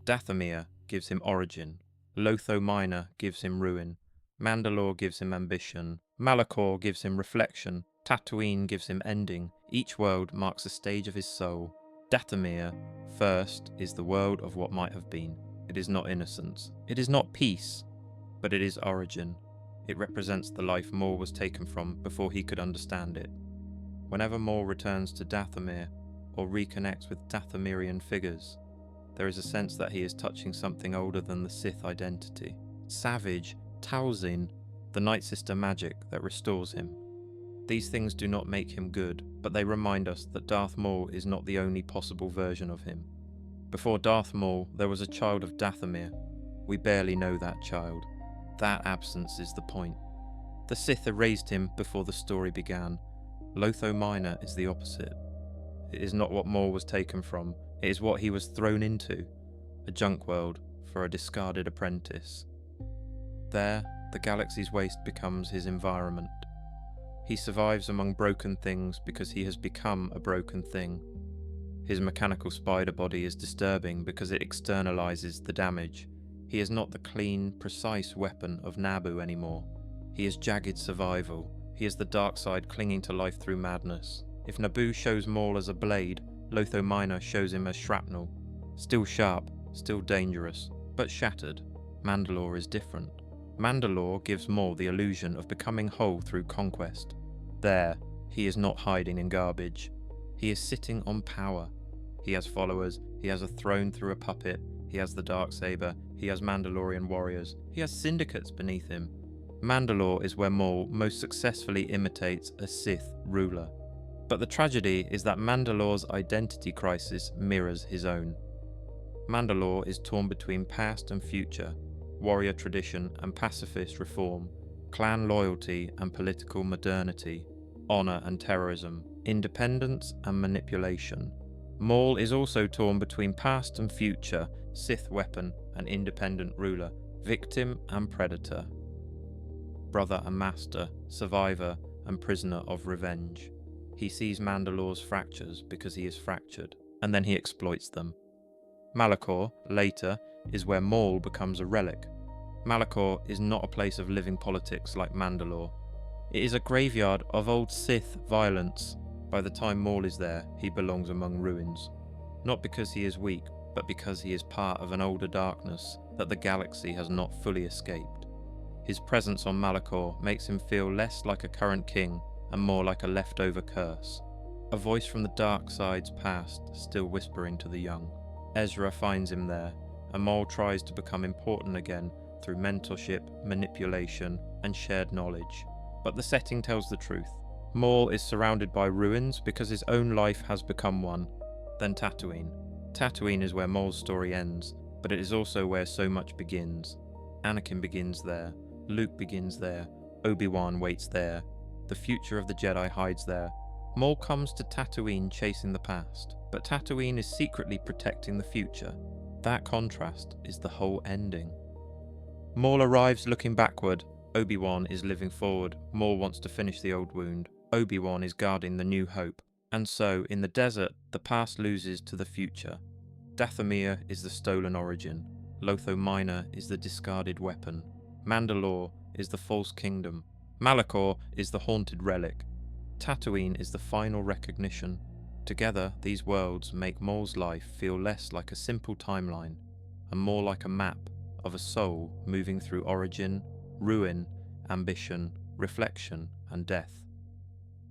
Dathomir gives him origin. Lotho Minor gives him ruin. Mandalore gives him ambition. Malachor gives him reflection. Tatooine gives him ending. Each world marks a stage of his soul. Dathomir, first, is the world of what might have been. It is not innocence. It is not peace, but it is origin. It represents the life Maul was taken from before he could understand it. Whenever Maul returns to Dathomir, or reconnects with Dathomirian figures, there is a sense that he is touching something older than the Sith identity. Savage, Talzin, the Night Sister magic that restores him. These things do not make him good, but they remind us that Darth Maul is not the only possible version of him. Before Darth Maul, there was a child of Dathomir. We barely know that child. That absence is the point. The Sith erased him before the story began. Lotho Minor is the opposite. It is not what Maul was taken from, it is what he was thrown into. A junk world for a discarded apprentice. There, the galaxy's waste becomes his environment. He survives among broken things because he has become a broken thing. His mechanical spider body is disturbing because it externalizes the damage. He is not the clean, precise weapon of Naboo anymore. He is jagged survival. He is the dark side clinging to life through madness. If Naboo shows Maul as a blade, Lotho Minor shows him as shrapnel. Still sharp, still dangerous, but shattered. Mandalore is different. Mandalore gives Maul the illusion of becoming whole through conquest. There, he is not hiding in garbage. He is sitting on power. He has followers, he has a throne through a puppet, he has the Darksaber, he has Mandalorian warriors, he has syndicates beneath him. Mandalore is where Maul most successfully imitates a Sith ruler. But the tragedy is that Mandalore's identity crisis mirrors his own. Mandalore is torn between past and future, warrior tradition and pacifist reform, clan loyalty and political modernity, honor and terrorism, independence and manipulation. Maul is also torn between past and future, Sith weapon and independent ruler, victim and predator, brother and master, survivor and prisoner of revenge. He sees Mandalore's fractures because he is fractured, and then he exploits them. Malachor, later, is where Maul becomes a relic. Malachor is not a place of living politics like Mandalore. It is a graveyard of old Sith violence. By the time Maul is there, he belongs among ruins. Not because he is weak, but because he is part of an older darkness that the galaxy has not fully escaped. His presence on Malachor makes him feel less like a current king and more like a leftover curse. A voice from the dark side's past still whispering to the young. Ezra finds him there, and Maul tries to become important again through mentorship, manipulation, and shared knowledge. But the setting tells the truth. Maul is surrounded by ruins because his own life has become one. Then Tatooine. Tatooine is where Maul's story ends, but it is also where so much begins. Anakin begins there, Luke begins there, Obi-Wan waits there, the future of the Jedi hides there. Maul comes to Tatooine chasing the past, but Tatooine is secretly protecting the future. That contrast is the whole ending. Maul arrives looking backward, Obi-Wan is living forward. Maul wants to finish the old wound, Obi-Wan is guarding the new hope. And so, in the desert, the past loses to the future. Dathomir is the stolen origin, Lotho Minor is the discarded weapon, Mandalore is the false kingdom, Malachor is the haunted relic, Tatooine is the final recognition. Together, these worlds make Maul's life feel less like a simple timeline, and more like a map of a soul moving through origin, ruin, ambition, reflection, and death.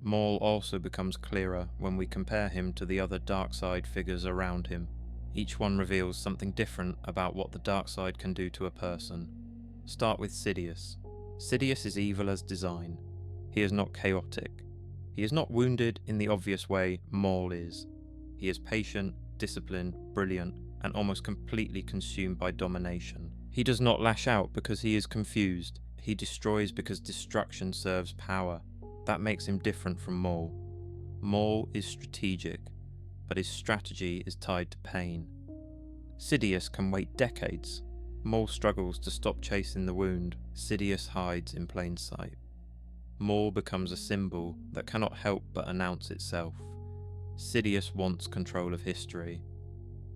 Maul also becomes clearer when we compare him to the other dark side figures around him. Each one reveals something different about what the dark side can do to a person. Start with Sidious. Sidious is evil as design. He is not chaotic. He is not wounded in the obvious way Maul is. He is patient, disciplined, brilliant, and almost completely consumed by domination. He does not lash out because he is confused. He destroys because destruction serves power. That makes him different from Maul. Maul is strategic, but his strategy is tied to pain. Sidious can wait decades. Maul struggles to stop chasing the wound. Sidious hides in plain sight. Maul becomes a symbol that cannot help but announce itself. Sidious wants control of history.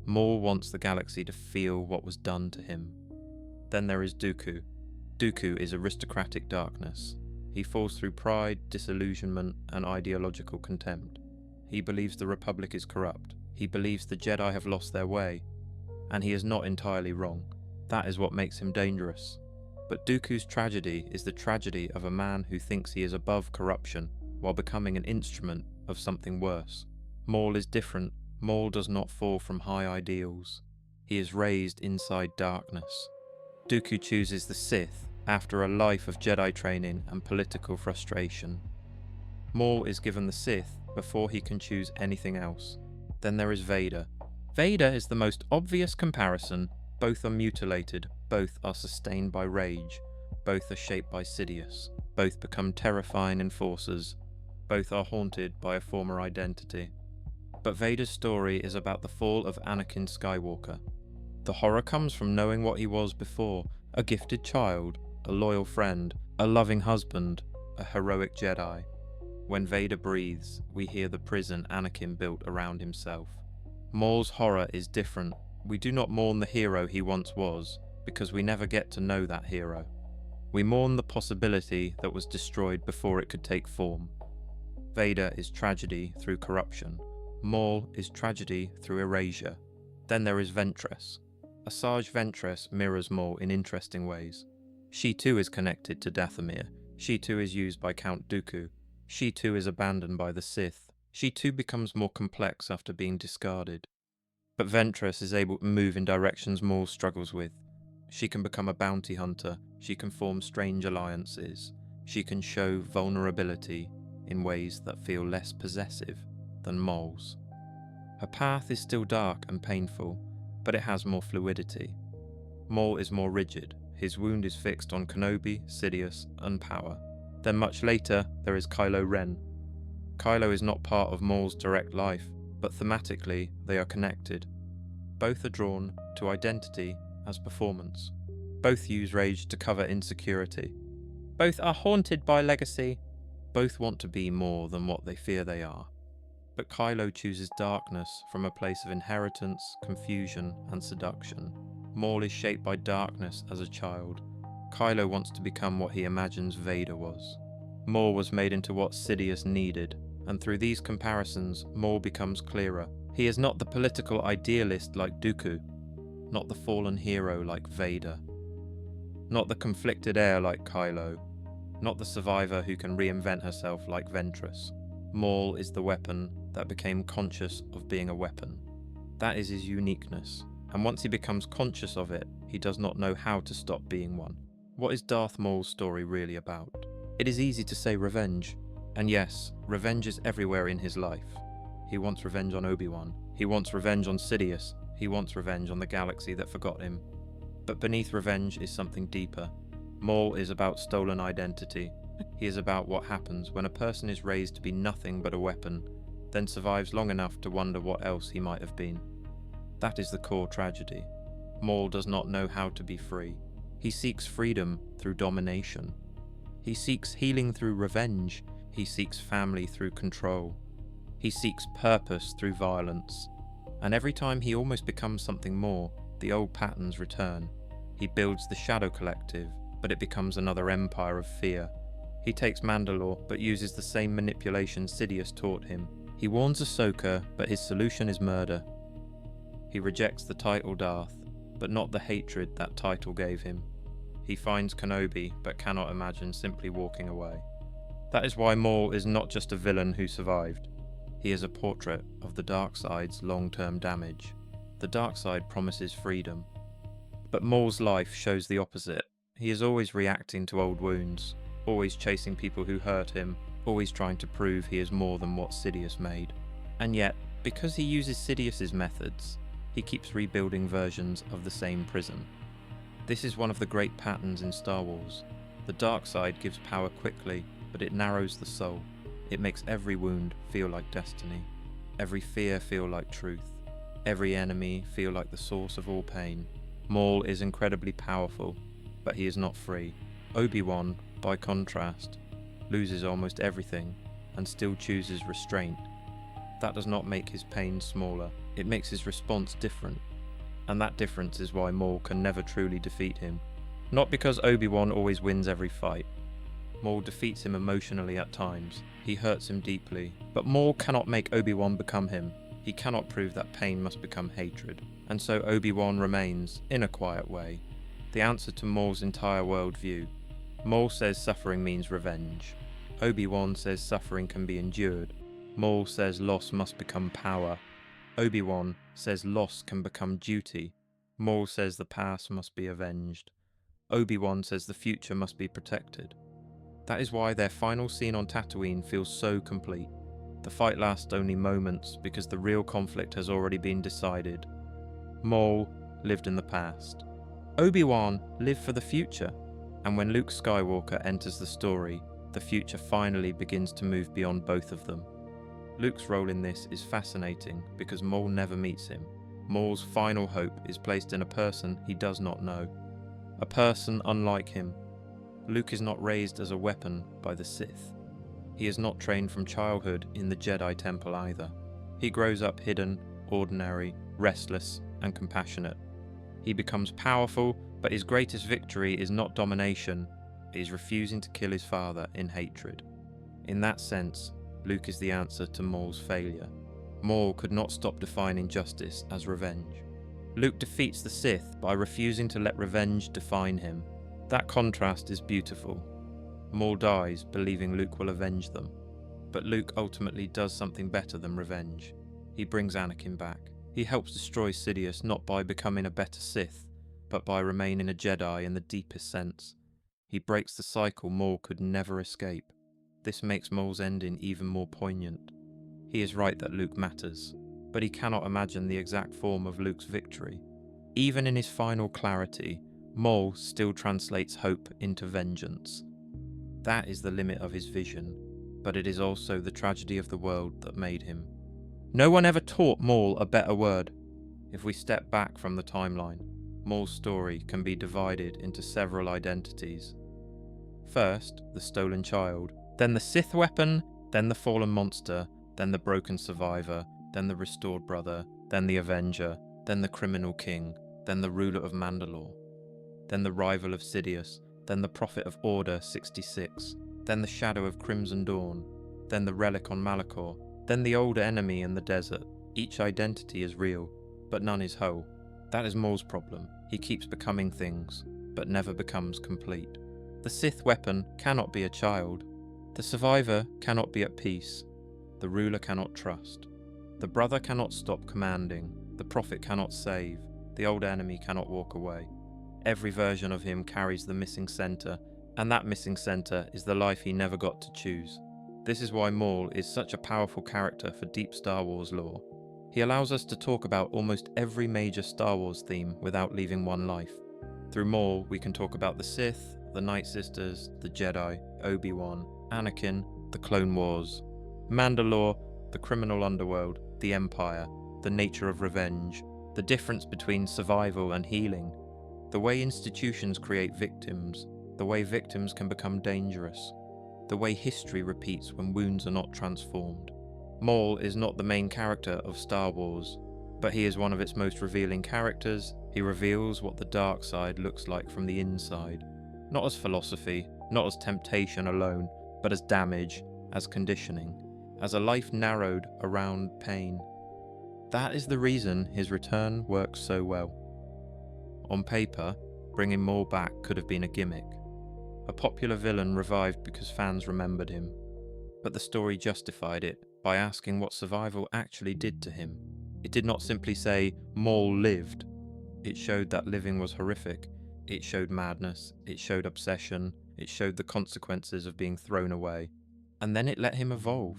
Maul wants the galaxy to feel what was done to him. Then there is Dooku. Dooku is aristocratic darkness. He falls through pride, disillusionment, and ideological contempt. He believes the Republic is corrupt. He believes the Jedi have lost their way. And he is not entirely wrong. That is what makes him dangerous. But Dooku's tragedy is the tragedy of a man who thinks he is above corruption while becoming an instrument of something worse. Maul is different. Maul does not fall from high ideals. He is raised inside darkness. Dooku chooses the Sith after a life of Jedi training and political frustration. Maul is given the Sith before he can choose anything else. Then there is Vader. Vader is the most obvious comparison. Both are mutilated, both are sustained by rage, both are shaped by Sidious, both become terrifying enforcers, both are haunted by a former identity. But Vader's story is about the fall of Anakin Skywalker. The horror comes from knowing what he was before, a gifted child, a loyal friend, a loving husband, a heroic Jedi. When Vader breathes, we hear the prison Anakin built around himself. Maul's horror is different. We do not mourn the hero he once was, because we never get to know that hero. We mourn the possibility that was destroyed before it could take form. Vader is tragedy through corruption. Maul is tragedy through erasure. Then there is Ventress. Asajj Ventress mirrors Maul in interesting ways. She too is connected to Dathomir. She too is used by Count Dooku. She too is abandoned by the Sith. She too becomes more complex after being discarded. But Ventress is able to move in directions Maul struggles with. She can become a bounty hunter. She can form strange alliances. She can show vulnerability in ways that feel less possessive than Maul's. Her path is still dark and painful, but it has more fluidity. Maul is more rigid. His wound is fixed on Kenobi, Sidious, and power. Then much later, there is Kylo Ren. Kylo is not part of Maul's direct life, but thematically they are connected. Both are drawn to identity as performance. Both use rage to cover insecurity. Both are haunted by legacy. Both want to be more than what they fear they are. But Kylo chooses darkness from a place of inheritance, confusion, and seduction. Maul is shaped by darkness as a child. Kylo wants to become what he imagines Vader was. Maul was made into what Sidious needed, and through these comparisons, Maul becomes clearer. He is not the political idealist like Dooku, not the fallen hero like Vader, not the conflicted heir like Kylo, not the survivor who can reinvent herself like Ventress. Maul is the weapon that became conscious of being a weapon. That is his uniqueness, and once he becomes conscious of it, he does not know how to stop being one. What is Darth Maul's story really about? It is easy to say revenge, and yes, revenge is everywhere in his life. He wants revenge on Obi-Wan, he wants revenge on Sidious, he wants revenge on the galaxy that forgot him. But beneath revenge is something deeper. Maul is about stolen identity. He is about what happens when a person is raised to be nothing but a weapon, then survives long enough to wonder what else he might have been. That is the core tragedy. Maul does not know how to be free. He seeks freedom through domination. He seeks healing through revenge. He seeks family through control. He seeks purpose through violence. And every time he almost becomes something more, the old patterns return. He builds the Shadow Collective, but it becomes another empire of fear. He takes Mandalore, but uses the same manipulation Sidious taught him. He warns Ahsoka, but his solution is murder. He rejects the title Darth, but not the hatred that title gave him. He finds Kenobi, but cannot imagine simply walking away. That is why Maul is not just a villain who survived. He is a portrait of the dark side's long-term damage. The dark side promises freedom. But Maul's life shows the opposite. He is always reacting to old wounds, always chasing people who hurt him, always trying to prove he is more than what Sidious made. And yet, because he uses Sidious's methods, he keeps rebuilding versions of the same prison. This is one of the great patterns in Star Wars. The dark side gives power quickly, but it narrows the soul. It makes every wound feel like destiny, every fear feel like truth, every enemy feel like the source of all pain. Maul is incredibly powerful, but he is not free. Obi-Wan, by contrast, loses almost everything and still chooses restraint. That does not make his pain smaller, it makes his response different. And that difference is why Maul can never truly defeat him. Not because Obi-Wan always wins every fight. Maul defeats him emotionally at times. He hurts him deeply. But Maul cannot make Obi-Wan become him. He cannot prove that pain must become hatred. And so Obi-Wan remains, in a quiet way, the answer to Maul's entire worldview. Maul says suffering means revenge. Obi-Wan says suffering can be endured. Maul says loss must become power. Obi-Wan says loss can become duty. Maul says the past must be avenged. Obi-Wan says the future must be protected. That is why their final scene on Tatooine feels so complete. The fight lasts only moments because the real conflict has already been decided. Maul lived in the past. Obi-Wan lived for the future. And when Luke Skywalker enters the story, the future finally begins to move beyond both of them. Luke's role in this is fascinating because Maul never meets him. Maul's final hope is placed in a person he does not know. A person unlike him. Luke is not raised as a weapon by the Sith. He is not trained from childhood in the Jedi Temple either. He grows up hidden, ordinary, restless, and compassionate. He becomes powerful, but his greatest victory is not domination, it is refusing to kill his father in hatred. In that sense, Luke is the answer to Maul's failure. Maul could not stop defining justice as revenge. Luke defeats the Sith by refusing to let revenge define him. That contrast is beautiful. Maul dies believing Luke will avenge them. But Luke ultimately does something better than revenge. He brings Anakin back. He helps destroy Sidious not by becoming a better Sith, but by remaining a Jedi in the deepest sense. He breaks the cycle Maul could never escape. This makes Maul's ending even more poignant. He is right that Luke matters, but he cannot imagine the exact form of Luke's victory. Even in his final clarity, Maul still translates hope into vengeance. That is the limit of his vision, but it is also the tragedy of the world that made him. No one ever taught Maul a better word. If we step back from the timeline, Maul's story can be divided into several identities. First, the stolen child, then the Sith weapon, then the fallen monster, then the broken survivor, then the restored brother, then the avenger, then the criminal king, then the ruler of Mandalore, then the rival of Sidious, then the prophet of Order 66, then the shadow of Crimson Dawn, then the relic on Malachor, then the old enemy in the desert. Each identity is real, but none is whole. That is Maul's problem. He keeps becoming things, but never becomes complete. The Sith weapon cannot be a child. The survivor cannot be at peace. The ruler cannot trust. The brother cannot stop commanding. The prophet cannot save. The old enemy cannot walk away. Every version of him carries the missing center, and that missing center is the life he never got to choose. This is why Maul is such a powerful character for deep Star Wars lore. He allows us to talk about almost every major Star Wars theme without leaving one life. Through Maul, we can talk about the Sith, the Night Sisters, the Jedi, Obi-Wan, Anakin, the Clone Wars, Mandalore, the criminal underworld, the Empire, the nature of revenge, the difference between survival and healing, the way institutions create victims, the way victims can become dangerous, the way history repeats when wounds are not transformed. Maul is not the main character of Star Wars, but he is one of its most revealing characters. He reveals what the dark side looks like from the inside, not as philosophy, not as temptation alone, but as damage, as conditioning, as a life narrowed around pain. That is the reason his return works so well. On paper, bringing Maul back could have been a gimmick, a popular villain revived because fans remembered him, but the story justified it by asking what survival actually did to him. It did not simply say, Maul lived. It showed that living was horrific. It showed madness. It showed obsession. It showed the consequences of being thrown away. And then it let him evolve.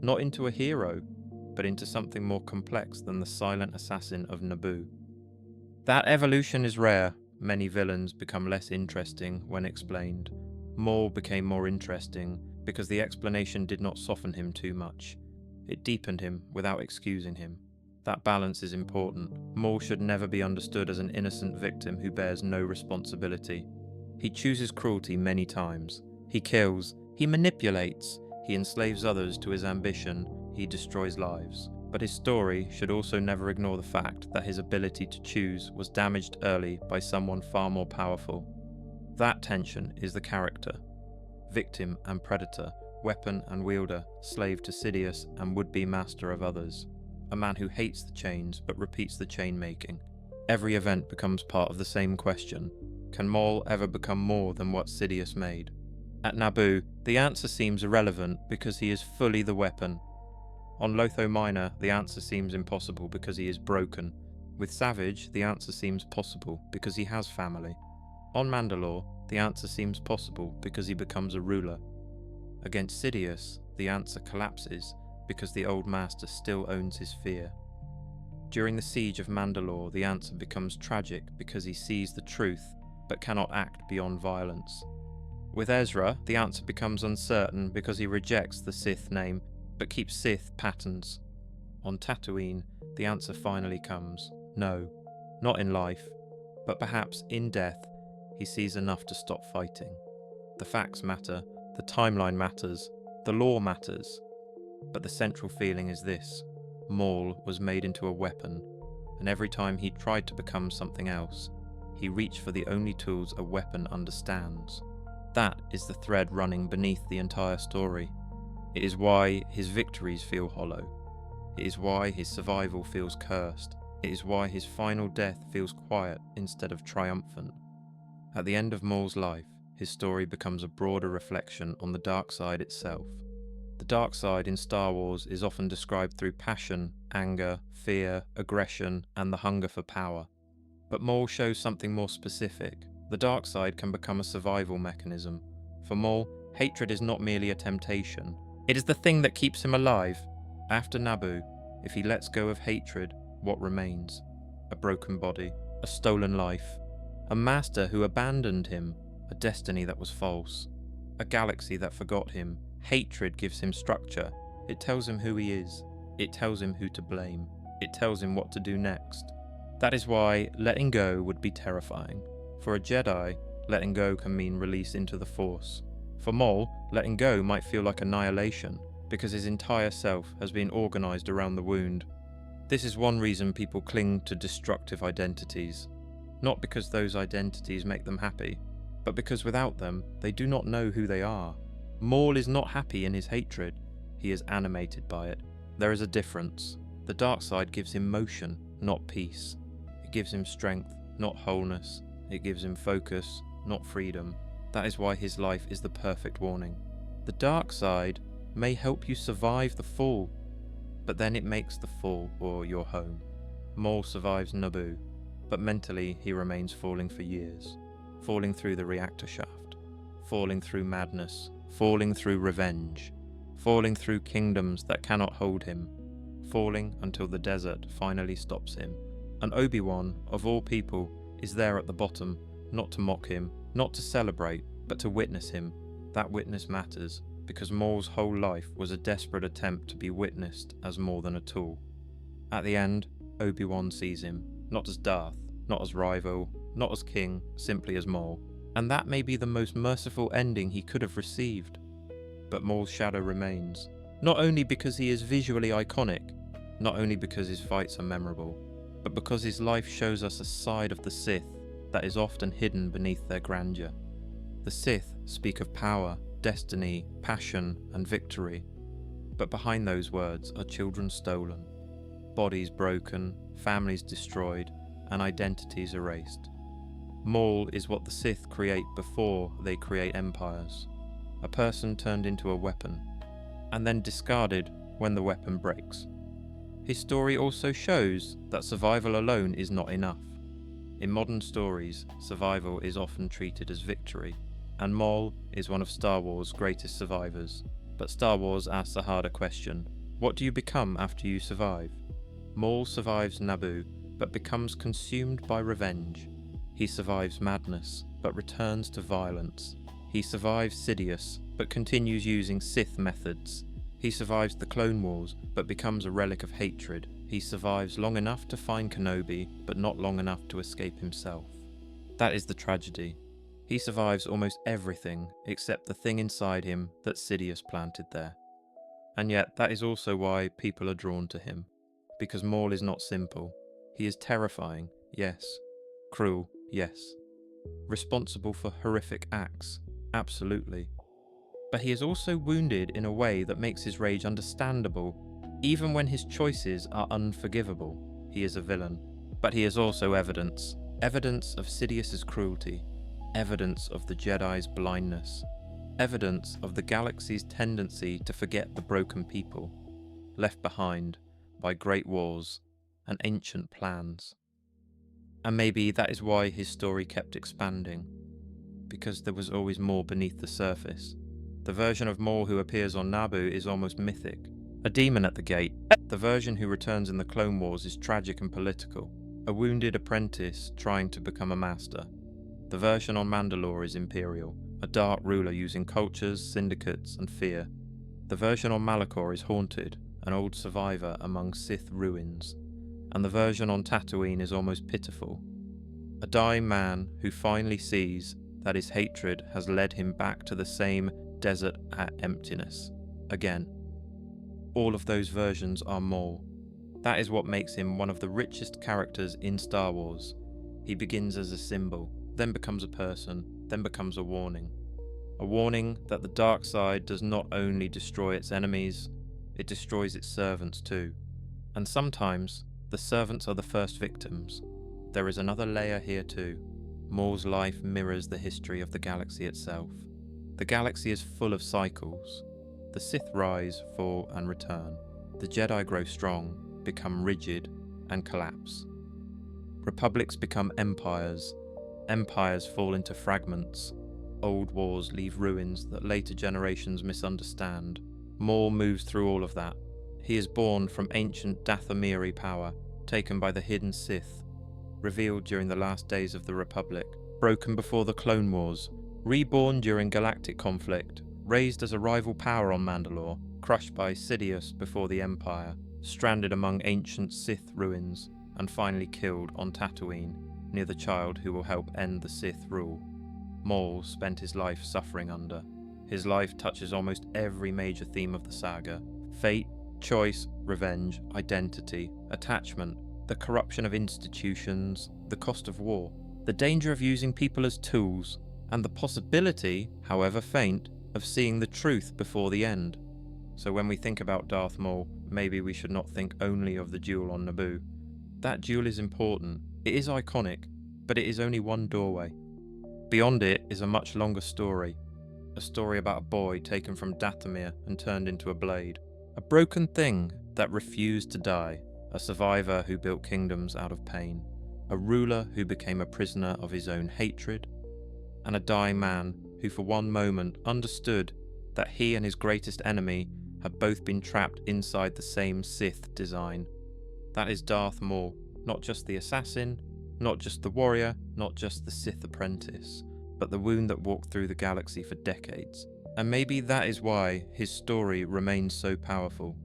Not into a hero, but into something more complex than the silent assassin of Naboo. That evolution is rare. Many villains become less interesting when explained. Maul became more interesting because the explanation did not soften him too much. It deepened him without excusing him. That balance is important. Maul should never be understood as an innocent victim who bears no responsibility. He chooses cruelty many times. He kills. He manipulates. He enslaves others to his ambition. He destroys lives. But his story should also never ignore the fact that his ability to choose was damaged early by someone far more powerful. That tension is the character. Victim and predator, weapon and wielder, slave to Sidious and would-be master of others. A man who hates the chains but repeats the chain making. Every event becomes part of the same question. Can Maul ever become more than what Sidious made? At Naboo, the answer seems irrelevant because he is fully the weapon. On Lotho Minor, the answer seems impossible because he is broken. With Savage, the answer seems possible because he has family. On Mandalore, the answer seems possible because he becomes a ruler. Against Sidious, the answer collapses because the old master still owns his fear. During the Siege of Mandalore, the answer becomes tragic because he sees the truth but cannot act beyond violence. With Ezra, the answer becomes uncertain because he rejects the Sith name but keeps Sith patterns. On Tatooine, the answer finally comes. No, not in life, but perhaps in death, he sees enough to stop fighting. The facts matter, the timeline matters, the law matters. But the central feeling is this: Maul was made into a weapon, and every time he tried to become something else, he reached for the only tools a weapon understands. That is the thread running beneath the entire story. It is why his victories feel hollow. It is why his survival feels cursed. It is why his final death feels quiet instead of triumphant. At the end of Maul's life, his story becomes a broader reflection on the dark side itself. The dark side in Star Wars is often described through passion, anger, fear, aggression, and the hunger for power. But Maul shows something more specific. The dark side can become a survival mechanism. For Maul, hatred is not merely a temptation. It is the thing that keeps him alive. After Naboo, if he lets go of hatred, what remains? A broken body, a stolen life, a master who abandoned him, a destiny that was false, a galaxy that forgot him. Hatred gives him structure. It tells him who he is. It tells him who to blame. It tells him what to do next. That is why letting go would be terrifying. For a Jedi, letting go can mean release into the Force. For Maul, letting go might feel like annihilation, because his entire self has been organized around the wound. This is one reason people cling to destructive identities. Not because those identities make them happy, but because without them, they do not know who they are. Maul is not happy in his hatred. He is animated by it. There is a difference. The dark side gives him motion, not peace. It gives him strength, not wholeness. It gives him focus, not freedom. That is why his life is the perfect warning. The dark side may help you survive the fall, but then it makes the fall or your home. Maul survives Naboo, but mentally he remains falling for years. Falling through the reactor shaft. Falling through madness. Falling through revenge. Falling through kingdoms that cannot hold him. Falling until the desert finally stops him. And Obi-Wan, of all people, is there at the bottom, not to mock him, not to celebrate, but to witness him. That witness matters, because Maul's whole life was a desperate attempt to be witnessed as more than a tool. At the end, Obi-Wan sees him, not as Darth, not as rival, not as king, simply as Maul. And that may be the most merciful ending he could have received. But Maul's shadow remains, not only because he is visually iconic, not only because his fights are memorable, but because his life shows us a side of the Sith that is often hidden beneath their grandeur. The Sith speak of power, destiny, passion, and victory, but behind those words are children stolen, bodies broken, families destroyed, and identities erased. Maul is what the Sith create before they create empires, a person turned into a weapon, and then discarded when the weapon breaks. His story also shows that survival alone is not enough. In modern stories, survival is often treated as victory, and Maul is one of Star Wars' greatest survivors. But Star Wars asks a harder question: what do you become after you survive? Maul survives Naboo, but becomes consumed by revenge. He survives madness, but returns to violence. He survives Sidious, but continues using Sith methods. He survives the Clone Wars, but becomes a relic of hatred. He survives long enough to find Kenobi, but not long enough to escape himself. That is the tragedy. He survives almost everything except the thing inside him that Sidious planted there. And yet that is also why people are drawn to him. Because Maul is not simple. He is terrifying, yes. Cruel, yes. Responsible for horrific acts, absolutely. But he is also wounded in a way that makes his rage understandable. Even when his choices are unforgivable, he is a villain. But he is also evidence. Evidence of Sidious's cruelty. Evidence of the Jedi's blindness. Evidence of the galaxy's tendency to forget the broken people, left behind by great wars and ancient plans. And maybe that is why his story kept expanding. Because there was always more beneath the surface. The version of Maul who appears on Naboo is almost mythic. A demon at the gate. The version who returns in the Clone Wars is tragic and political. A wounded apprentice trying to become a master. The version on Mandalore is imperial. A dark ruler using cultures, syndicates, and fear. The version on Malachor is haunted, an old survivor among Sith ruins. And the version on Tatooine is almost pitiful. A dying man who finally sees that his hatred has led him back to the same desert at emptiness. Again. All of those versions are Maul. That is what makes him one of the richest characters in Star Wars. He begins as a symbol, then becomes a person, then becomes a warning. A warning that the dark side does not only destroy its enemies, it destroys its servants too. And sometimes, the servants are the first victims. There is another layer here too. Maul's life mirrors the history of the galaxy itself. The galaxy is full of cycles. The Sith rise, fall, and return. The Jedi grow strong, become rigid, and collapse. Republics become empires. Empires fall into fragments. Old wars leave ruins that later generations misunderstand. Maul moves through all of that. He is born from ancient Dathomir power, taken by the hidden Sith, revealed during the last days of the Republic, broken before the Clone Wars, reborn during galactic conflict, raised as a rival power on Mandalore, crushed by Sidious before the Empire, stranded among ancient Sith ruins, and finally killed on Tatooine, near the child who will help end the Sith rule. Maul spent his life suffering under. His life touches almost every major theme of the saga: fate, choice, revenge, identity, attachment, the corruption of institutions, the cost of war, the danger of using people as tools, and the possibility, however faint, of seeing the truth before the end. So when we think about Darth Maul, maybe we should not think only of the duel on Naboo. That duel is important, it is iconic, but it is only one doorway. Beyond it is a much longer story. A story about a boy taken from Dathomir and turned into a blade. A broken thing that refused to die. A survivor who built kingdoms out of pain. A ruler who became a prisoner of his own hatred. And a dying man who for one moment understood that he and his greatest enemy had both been trapped inside the same Sith design. That is Darth Maul, not just the assassin, Not just the warrior, not just the Sith apprentice, but the wound that walked through the galaxy for decades. And maybe that is why his story remains so powerful.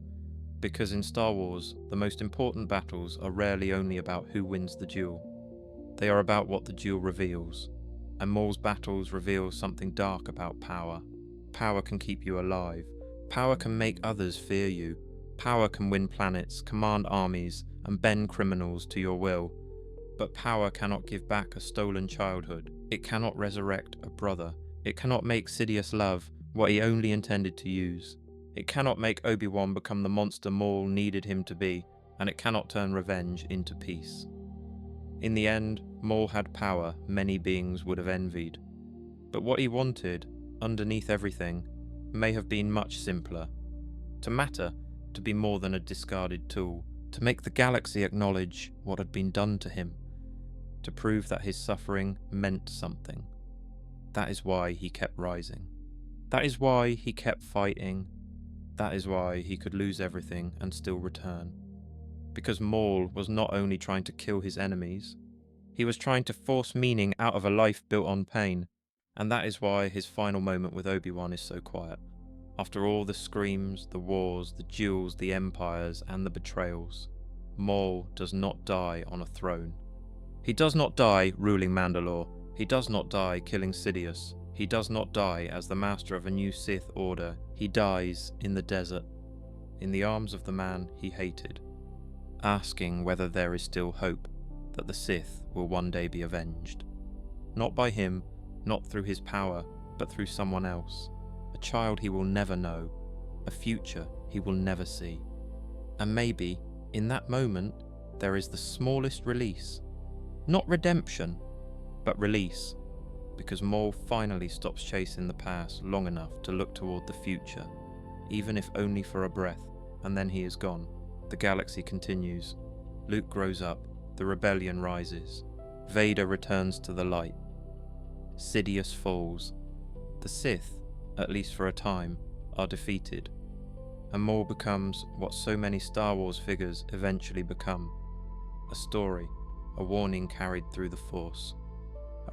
Because in Star Wars, the most important battles are rarely only about who wins the duel. They are about what the duel reveals. And Maul's battles reveal something dark about power. Power can keep you alive. Power can make others fear you. Power can win planets, command armies, and bend criminals to your will. But power cannot give back a stolen childhood. It cannot resurrect a brother. It cannot make Sidious love what he only intended to use. It cannot make Obi-Wan become the monster Maul needed him to be, and it cannot turn revenge into peace. In the end, Maul had power many beings would have envied. But what he wanted, underneath everything, may have been much simpler. To matter, to be more than a discarded tool, to make the galaxy acknowledge what had been done to him, to prove that his suffering meant something. That is why he kept rising. That is why he kept fighting. That is why he could lose everything and still return. Because Maul was not only trying to kill his enemies, he was trying to force meaning out of a life built on pain. And that is why his final moment with Obi-Wan is so quiet. After all the screams, the wars, the duels, the empires, and the betrayals, Maul does not die on a throne. He does not die ruling Mandalore. He does not die killing Sidious. He does not die as the master of a new Sith order. He dies in the desert, in the arms of the man he hated, asking whether there is still hope that the Sith will one day be avenged. Not by him, not through his power, but through someone else. A child he will never know, a future he will never see. And maybe, in that moment, there is the smallest release. Not redemption, but release. Because Maul finally stops chasing the past long enough to look toward the future, even if only for a breath, and then he is gone. The galaxy continues. Luke grows up, the rebellion rises. Vader returns to the light. Sidious falls. The Sith, at least for a time, are defeated. And Maul becomes what so many Star Wars figures eventually become. A story, a warning carried through the Force.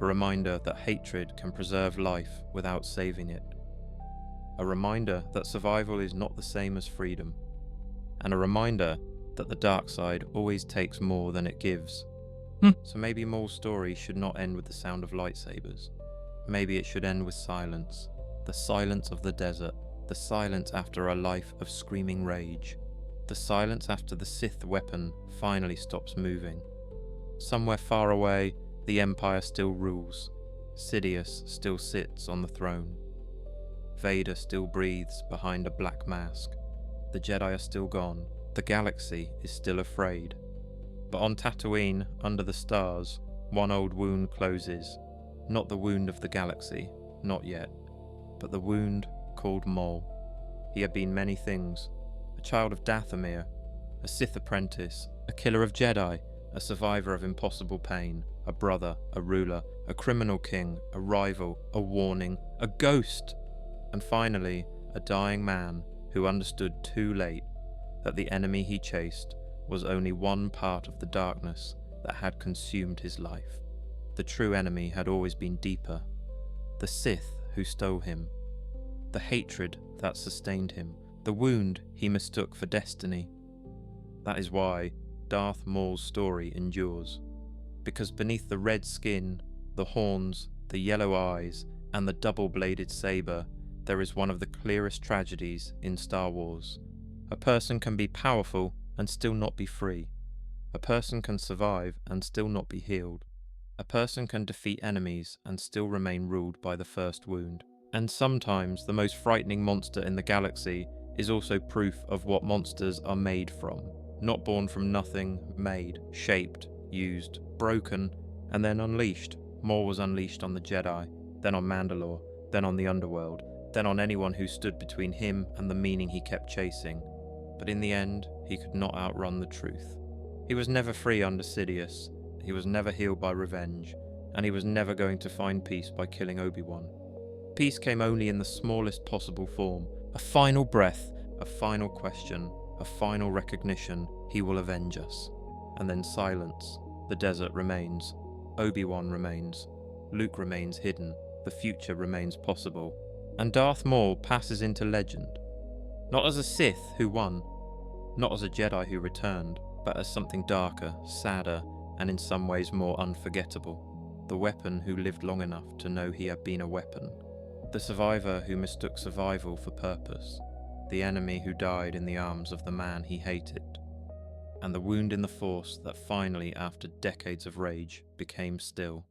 A reminder that hatred can preserve life without saving it. A reminder that survival is not the same as freedom. And a reminder that the dark side always takes more than it gives. So maybe Maul's story should not end with the sound of lightsabers. Maybe it should end with silence. The silence of the desert. The silence after a life of screaming rage. The silence after the Sith weapon finally stops moving. Somewhere far away, the Empire still rules. Sidious still sits on the throne. Vader still breathes behind a black mask. The Jedi are still gone. The galaxy is still afraid. But on Tatooine, under the stars, one old wound closes. Not the wound of the galaxy, not yet, but the wound called Maul. He had been many things. A child of Dathomir, a Sith apprentice, a killer of Jedi, a survivor of impossible pain, a brother, a ruler, a criminal king, a rival, a warning, a ghost, and finally, a dying man who understood too late that the enemy he chased was only one part of the darkness that had consumed his life. The true enemy had always been deeper. The Sith who stole him. The hatred that sustained him. The wound he mistook for destiny. That is why Darth Maul's story endures. Because beneath the red skin, the horns, the yellow eyes, and the double-bladed saber, there is one of the clearest tragedies in Star Wars. A person can be powerful and still not be free. A person can survive and still not be healed. A person can defeat enemies and still remain ruled by the first wound. And sometimes the most frightening monster in the galaxy is also proof of what monsters are made from. Not born from nothing, made, shaped, used, broken, and then unleashed. Maul was unleashed on the Jedi, then on Mandalore, then on the underworld, then on anyone who stood between him and the meaning he kept chasing. But in the end, he could not outrun the truth. He was never free under Sidious, he was never healed by revenge, and he was never going to find peace by killing Obi-Wan. Peace came only in the smallest possible form, a final breath, a final question, a final recognition, he will avenge us. And then silence, The desert remains. Obi-Wan remains. Luke remains hidden. The future remains possible. And Darth Maul passes into legend. Not as a Sith who won, not as a Jedi who returned, but as something darker, sadder, and in some ways more unforgettable. The weapon who lived long enough to know he had been a weapon. The survivor who mistook survival for purpose. The enemy who died in the arms of the man he hated. And the wound in the Force that finally, after decades of rage, became still.